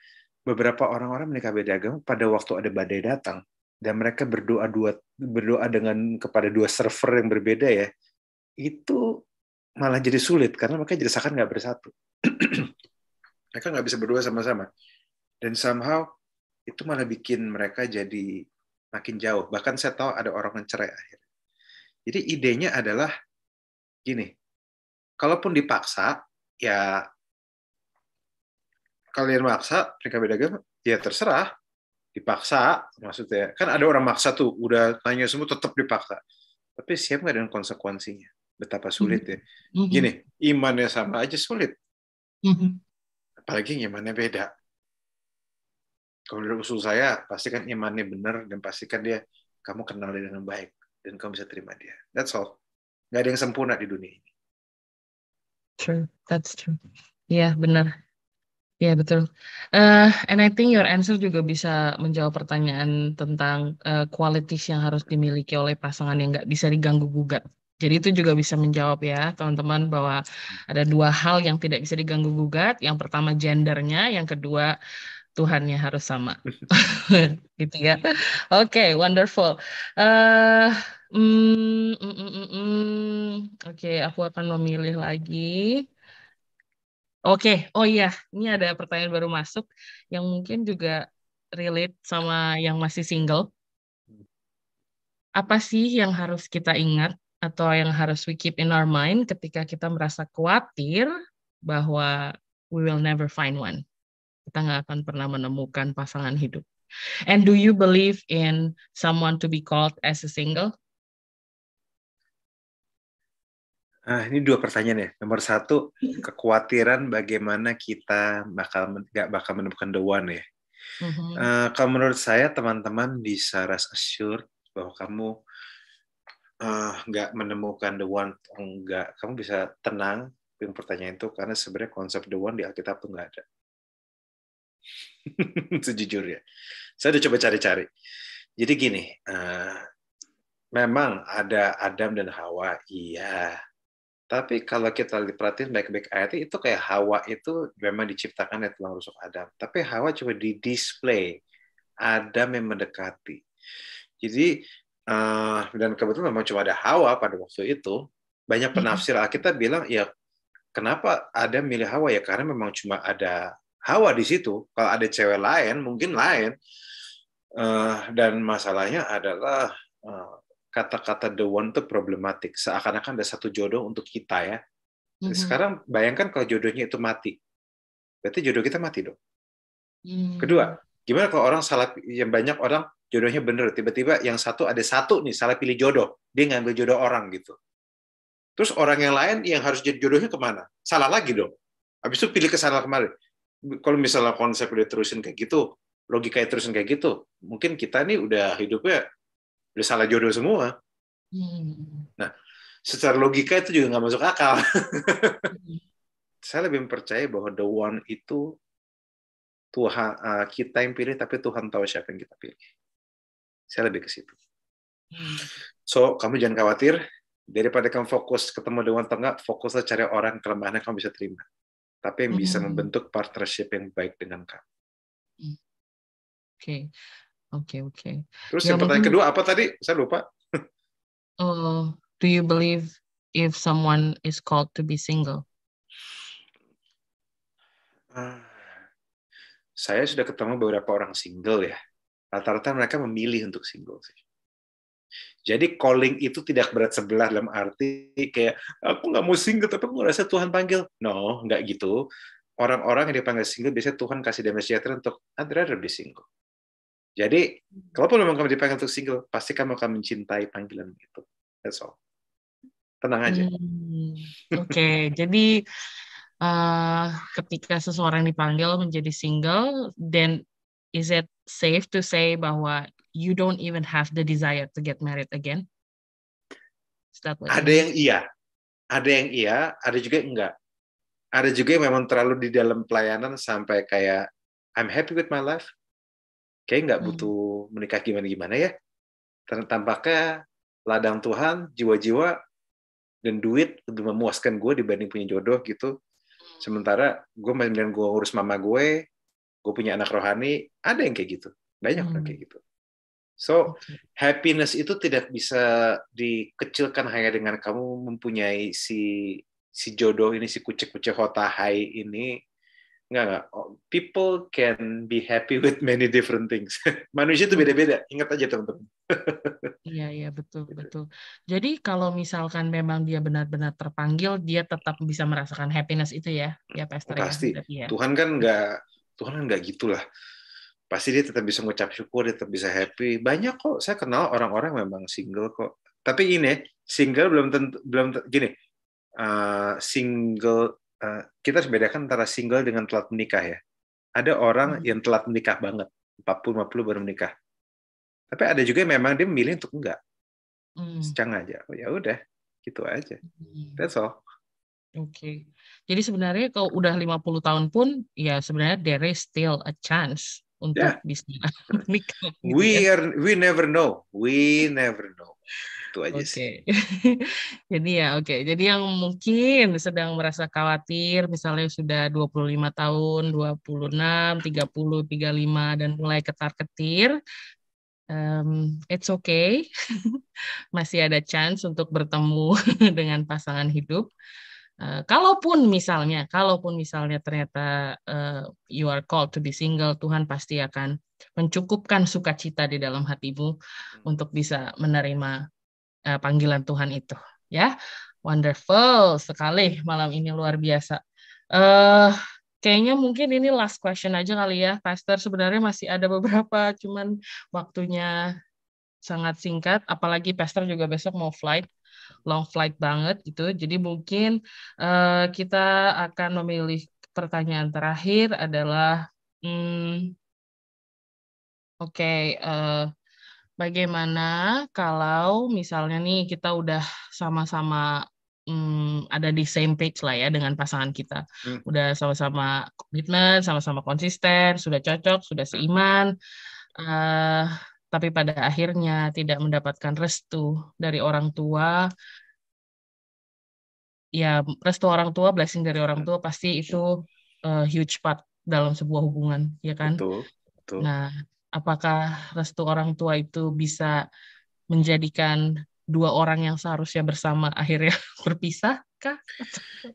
beberapa orang-orang menikah beda agama pada waktu ada badai datang dan mereka berdoa dengan kepada dua server yang berbeda ya, itu malah jadi sulit karena mereka jadi seakan nggak bersatu. Mereka nggak bisa berdua sama-sama. Dan somehow itu malah bikin mereka jadi makin jauh. Bahkan saya tahu ada orang yang cerai akhirnya. Jadi idenya adalah gini, kalaupun dipaksa, ya kalian maksa mereka beda agama, ya terserah. Dipaksa, maksudnya. Kan ada orang maksa tuh, udah tanya semua tetap dipaksa. Tapi siap nggak dengan konsekuensinya? Betapa sulit ya. Gini, imannya sama aja sulit. Apalagi imannya beda. Kalau dari usul saya, pastikan imannya benar dan pastikan dia kamu kenal dia dengan baik dan kamu bisa terima dia. That's all. Nggak ada yang sempurna di dunia ini. True, that's true. Iya, benar. Iya, betul. And I think your answer juga bisa menjawab pertanyaan tentang qualities yang harus dimiliki oleh pasangan yang nggak bisa diganggu gugat. Jadi itu juga bisa menjawab ya, teman-teman, bahwa ada dua hal yang tidak bisa diganggu gugat. Yang pertama gendernya, yang kedua Tuhannya harus sama. Gitu ya. Oke, wonderful. Oke, aku akan memilih lagi. Oke, oh iya, ini ada pertanyaan baru masuk yang mungkin juga relate sama yang masih single. Apa sih yang harus kita ingat atau yang harus we keep in our mind ketika kita merasa khawatir bahwa we will never find one? Kita nggak akan pernah menemukan pasangan hidup. And do you believe in someone to be called as a single? Ini 2 pertanyaan ya. Nomor 1, kekhawatiran bagaimana kita nggak bakal menemukan the one ya. Kalau menurut saya teman-teman bisa rest assured bahwa kamu nggak menemukan the one, enggak. Kamu bisa tenang dengan pertanyaan itu karena sebenarnya konsep the one di Alkitab tuh nggak ada. Sejujurnya. Saya udah coba cari-cari. Jadi gini, memang ada Adam dan Hawa, iya. Tapi kalau kita perhatiin baik-baik ayatnya, itu kayak Hawa itu memang diciptakan dari tulang rusuk Adam. Tapi Hawa coba di-display. Adam yang mendekati. Jadi, dan kebetulan memang cuma ada Hawa pada waktu itu. Banyak penafsir Alkitab bilang, ya kenapa Adam milih Hawa? Ya karena memang cuma ada Hawa di situ. Kalau ada cewek lain, mungkin lain. Dan masalahnya adalah kata-kata the one itu problematik. Seakan-akan ada satu jodoh untuk kita ya. Sekarang bayangkan kalau jodohnya itu mati. Berarti jodoh kita mati dong. Kedua, gimana kalau orang salah, yang banyak orang jodohnya bener, tiba-tiba yang satu ada satu nih salah pilih jodoh. Dia ngambil jodoh orang gitu. Terus orang yang lain yang harus jadi jodohnya kemana? Salah lagi dong. Habis itu pilih ke sana kemarin. Kalau misalnya konsep udah terusin kayak gitu, logika terusin kayak gitu, mungkin kita nih udah hidupnya udah salah jodoh semua. Nah, secara logika itu juga nggak masuk akal. Saya lebih percaya bahwa the one itu Tuhan, kita yang pilih, tapi Tuhan tahu siapa yang kita pilih. Saya lebih ke situ. So, kamu jangan khawatir. Daripada kamu fokus ketemu dengan atau enggak, fokuslah cari orang kelemahannya kamu bisa terima. Tapi yang bisa membentuk partnership yang baik dengan kamu. Oke. Terus yang pertanyaan kedua apa tadi? Saya lupa. Do you believe if someone is called to be single? Saya sudah ketemu beberapa orang single ya. Rata-rata mereka memilih untuk single sih. Jadi calling itu tidak berat sebelah dalam arti kayak aku nggak mau single tapi aku ngerasa Tuhan panggil. No, nggak gitu. Orang-orang yang dipanggil single biasanya Tuhan kasih damai sejahtera untuk I'd rather be single. Jadi, kalaupun memang kamu dipanggil untuk single, pasti kamu akan mencintai panggilan itu. That's all. Tenang aja. Oke, jadi ketika seseorang dipanggil menjadi single, then is it safe to say bahwa you don't even have the desire to get married again? Ada yang iya, ada juga yang enggak. Ada juga yang memang terlalu di dalam pelayanan sampai kayak I'm happy with my life. Kayak nggak butuh menikah gimana-gimana ya. Tampaknya ladang Tuhan, jiwa-jiwa, dan duit lebih memuaskan gue dibanding punya jodoh gitu. Sementara gue mendingan gue urus mama gue punya anak rohani, ada yang kayak gitu. Banyak orang kayak gitu. So, happiness itu tidak bisa dikecilkan hanya dengan kamu mempunyai si jodoh ini, si kucek-kucek hotahai ini. Enggak. People can be happy with many different things. Manusia itu beda-beda. Ingat aja teman-teman. Iya, betul. Jadi kalau misalkan memang dia benar-benar terpanggil, dia tetap bisa merasakan happiness itu ya, Pastor. Pasti. Ya? Tuhan kan nggak gitulah. Pasti dia tetap bisa mengucap syukur, dia tetap bisa happy. Banyak kok, saya kenal orang-orang memang single kok. Tapi ini single belum tentu gini. Single kita harus bedakan antara single dengan telat menikah ya. Ada orang yang telat menikah banget, 40-50 baru menikah. Tapi ada juga yang memang dia memilih untuk enggak. Secang aja. Oh ya udah, gitu aja. That's all. Oke. Jadi sebenarnya kalau udah 50 tahun pun ya sebenarnya there is still a chance untuk bisa menikah. Gitu we never know. We never know. Itu aja sih. Jadi Jadi yang mungkin sedang merasa khawatir misalnya sudah 25 tahun, 26, 30, 35 dan mulai ketar-ketir, it's okay. Masih ada chance untuk bertemu dengan pasangan hidup. Kalaupun misalnya ternyata you are called to be single, Tuhan pasti akan mencukupkan sukacita di dalam hatimu untuk bisa menerima panggilan Tuhan itu. Ya, wonderful sekali malam ini, luar biasa. Kayaknya mungkin ini last question aja kali ya, Pastor. Sebenarnya masih ada beberapa, cuman waktunya sangat singkat. Apalagi Pastor juga besok mau flight. long flight banget gitu. Jadi mungkin kita akan memilih pertanyaan terakhir adalah, oke, bagaimana kalau misalnya nih kita udah sama-sama ada di same page lah ya dengan pasangan kita. Udah sama-sama komitmen, sama-sama konsisten, sudah cocok, sudah seiman, tapi pada akhirnya tidak mendapatkan restu dari orang tua. Ya, restu orang tua, blessing dari orang tua pasti itu huge part dalam sebuah hubungan, ya kan? Betul, betul. Nah, apakah restu orang tua itu bisa menjadikan dua orang yang seharusnya bersama akhirnya berpisah kah?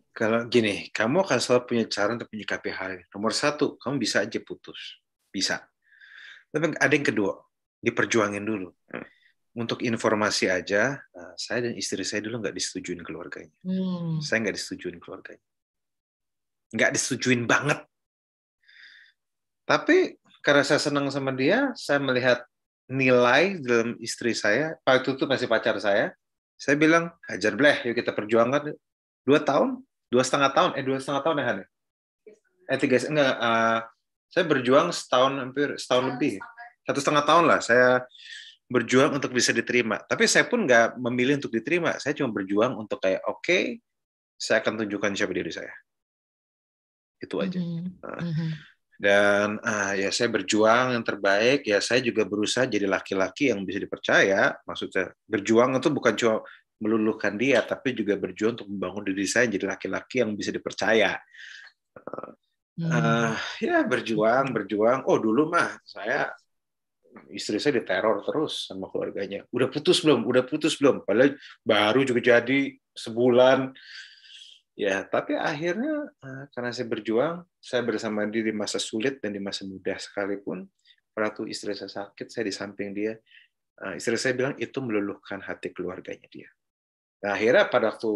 Kalau gini, kamu akan selalu punya cara untuk menyikapi hal ini. Nomor satu, kamu bisa aja putus. Bisa. Tapi ada yang kedua, diperjuangin dulu. Untuk informasi aja, saya dan istri saya dulu nggak disetujuin keluarganya. Saya nggak disetujuin keluarganya. Nggak disetujuin banget. Tapi karena saya senang sama dia, saya melihat nilai dalam istri saya. Waktu itu masih pacar saya bilang, hajar bleh, yuk kita perjuangkan. 2 tahun? 2,5 tahun? 2,5 tahun ya, Han? 3, enggak. Saya berjuang hampir setahun lebih. 1,5 tahun lah, saya berjuang untuk bisa diterima. Tapi saya pun nggak memilih untuk diterima. Saya cuma berjuang untuk kayak, oke, saya akan tunjukkan siapa diri saya. Itu aja. Dan ya saya berjuang yang terbaik. Ya saya juga berusaha jadi laki-laki yang bisa dipercaya. Maksudnya berjuang itu bukan cuma meluluhkan dia, tapi juga berjuang untuk membangun diri saya jadi laki-laki yang bisa dipercaya. Ya berjuang. Oh dulu mah istri saya diteror terus sama keluarganya. Udah putus belum? Padahal baru juga jadi sebulan. Ya, tapi akhirnya karena saya berjuang, saya bersama dia di masa sulit dan di masa mudah sekalipun. Waktu istri saya sakit, saya di samping dia. Istri saya bilang itu meluluhkan hati keluarganya dia. Nah, akhirnya pada waktu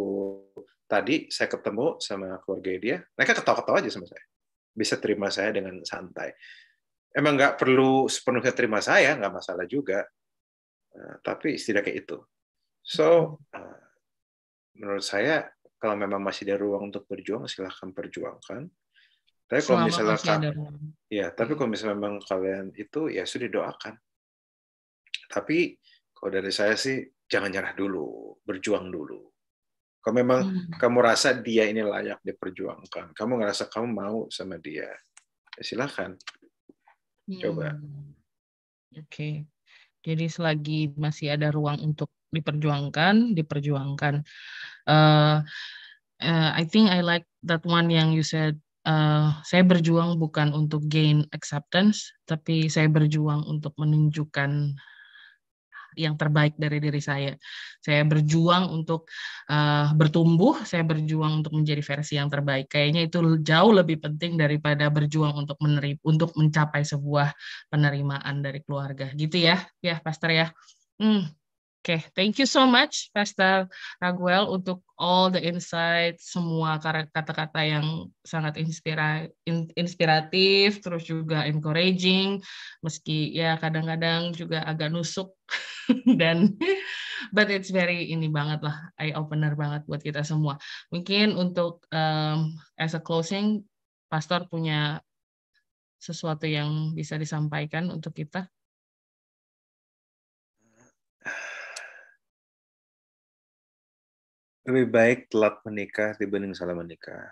tadi saya ketemu sama keluarga dia, mereka ketawa-ketawa aja sama saya. Bisa terima saya dengan santai. Emang nggak perlu sepenuhnya terima saya, nggak masalah juga. Tapi setidaknya itu. So, menurut saya, kalau memang masih ada ruang untuk berjuang, silahkan perjuangkan. Tapi kalau misalnya kalau misalnya memang kalian itu, ya sudah doakan. Tapi kalau dari saya sih, jangan nyerah dulu, berjuang dulu. Kalau memang kamu rasa dia ini layak diperjuangkan, kamu ngerasa kamu mau sama dia, ya silahkan. Coba. Oke. Jadi selagi masih ada ruang untuk diperjuangkan. I think I like that one yang you said. Saya berjuang bukan untuk gain acceptance, tapi saya berjuang untuk menunjukkan yang terbaik dari diri saya. Saya berjuang untuk bertumbuh, saya berjuang untuk menjadi versi yang terbaik. Kayaknya itu jauh lebih penting daripada berjuang untuk mencapai sebuah penerimaan dari keluarga. Gitu ya, Pastor ya. Oke, thank you so much, Pastor Raguel, untuk all the insight, semua kata-kata yang sangat inspiratif, terus juga encouraging, meski ya kadang-kadang juga agak nusuk, dan but it's very ini banget lah, eye opener banget buat kita semua. Mungkin untuk as a closing, Pastor punya sesuatu yang bisa disampaikan untuk kita? Lebih baik telat menikah dibanding salah menikah.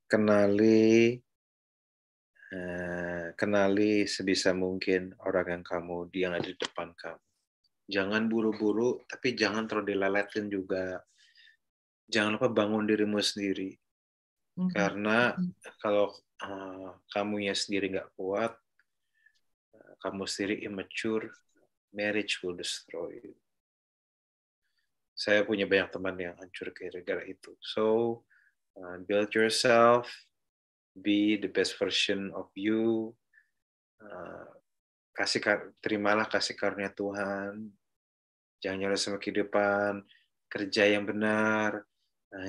Kenali sebisa mungkin orang yang ada di depan kamu. Jangan buru-buru, tapi jangan terlalu dileletin juga. Jangan lupa bangun dirimu sendiri. Karena kalau kamunya sendiri nggak kuat, kamu sendiri immature, marriage will destroy you. Saya punya banyak teman yang hancur gara-gara itu. So, build yourself, be the best version of you, terimalah kasih karunia Tuhan, jangan nyerah sama kehidupan, kerja yang benar,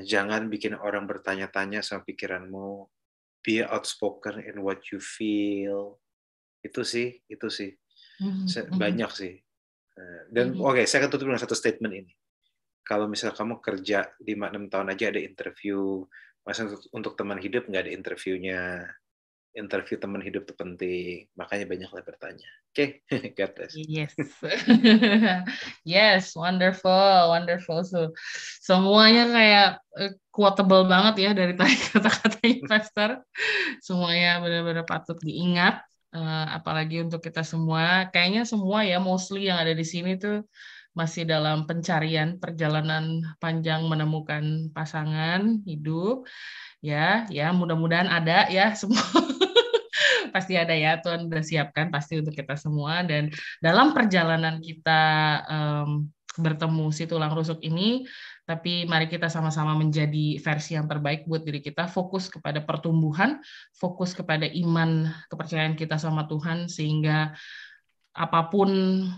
jangan bikin orang bertanya-tanya sama pikiranmu, be outspoken in what you feel. Itu sih. Banyak sih. Dan oke, saya akan tutup dengan satu statement ini. kalau misal kamu kerja 5-6 tahun aja ada interview, masa untuk teman hidup nggak ada interviewnya. Interview teman hidup itu penting, makanya banyaklah bertanya. Oke, God bless. Yes. Yes, wonderful, wonderful. So, semuanya kayak quotable banget ya dari tadi kata-katanya Pastor. Semuanya benar-benar patut diingat, apalagi untuk kita semua. Kayaknya semua ya, mostly yang ada di sini tuh masih dalam pencarian perjalanan panjang menemukan pasangan hidup. Ya, ya mudah-mudahan ada ya semua. Pasti ada ya, Tuhan udah siapkan pasti untuk kita semua. Dan dalam perjalanan kita bertemu si tulang rusuk ini, tapi mari kita sama-sama menjadi versi yang terbaik buat diri kita, fokus kepada pertumbuhan, fokus kepada iman, kepercayaan kita sama Tuhan, sehingga apapun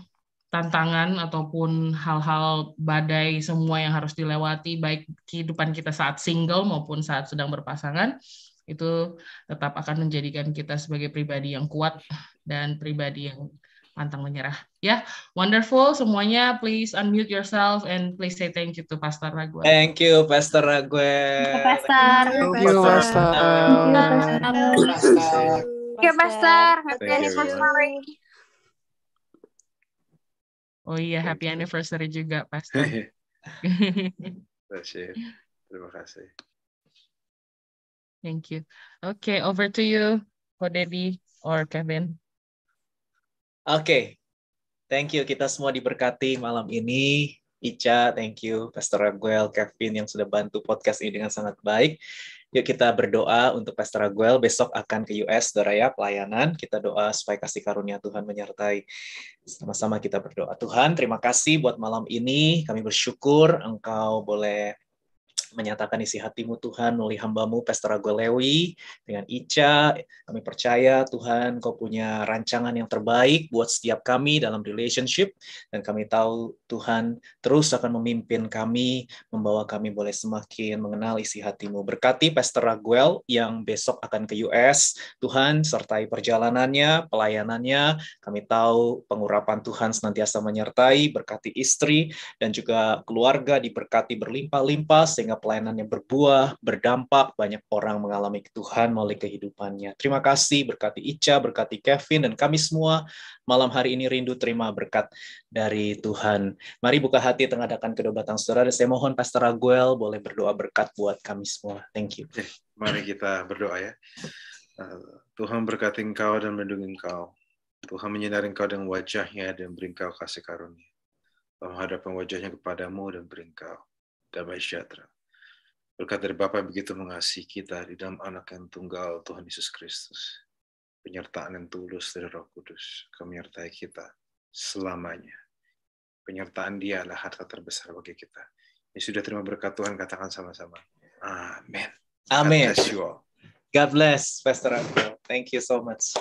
tantangan ataupun hal-hal badai semua yang harus dilewati, baik kehidupan kita saat single maupun saat sedang berpasangan, itu tetap akan menjadikan kita sebagai pribadi yang kuat dan pribadi yang pantang menyerah. Ya, wonderful semuanya. Please unmute yourself and please say thank you to Pastor Raguel. Thank you, Pastor Raguel. Pastor. Thank you, Pastor. Thank you, Pastor. Happy Thank you, anniversary. Oh iya, happy anniversary juga, Pastor. Terima kasih. Thank you. Okay, over to you, Kodedi or Kevin. Oke, thank you. Kita semua diberkati malam ini. Ica, thank you. Pastor Raguel, Kevin yang sudah bantu podcast ini dengan sangat baik. Yuk kita berdoa untuk Pastor Raguel. Besok akan ke US, saudara ya, pelayanan. Kita doa supaya kasih karunia Tuhan menyertai. Sama-sama kita berdoa. Tuhan, terima kasih buat malam ini. Kami bersyukur Engkau boleh menyatakan isi hatimu Tuhan melalui hamba-Mu Pastor Raguel Lewi dengan Ica. Kami percaya Tuhan Kau punya rancangan yang terbaik buat setiap kami dalam relationship, dan kami tahu Tuhan terus akan memimpin kami, membawa kami boleh semakin mengenal isi hatimu. Berkati Pastor Raguel yang besok akan ke US, Tuhan sertai perjalanannya, pelayanannya. Kami tahu pengurapan Tuhan senantiasa menyertai. Berkati istri dan juga keluarga diberkati berlimpah-limpah sehingga pelayanannya berbuah, berdampak, banyak orang mengalami Tuhan melalui kehidupannya. Terima kasih, berkati Ica, berkati Kevin, dan kami semua malam hari ini rindu terima berkat dari Tuhan. Mari buka hati tengadakan kedua batang saudara. Saya mohon Pastor Raguel boleh berdoa berkat buat kami semua. Thank you. Mari kita berdoa ya. Tuhan berkati engkau dan melindungi engkau. Tuhan menyinari engkau dengan wajahnya dan beri engkau kasih karunia. Tuhan menghadapkan wajahnya kepadamu dan beri engkau damai sejahtera. Berkat dari Bapa yang begitu mengasihi kita di dalam Anak yang tunggal Tuhan Yesus Kristus. Penyertaan yang tulus dari Roh Kudus akan menyertai kita selamanya. Penyertaan Dia adalah harta terbesar bagi kita. Ini sudah terima berkat Tuhan, katakan sama-sama. Amin. Amin. God bless you all. God bless, Pastor Raguel. Thank you so much.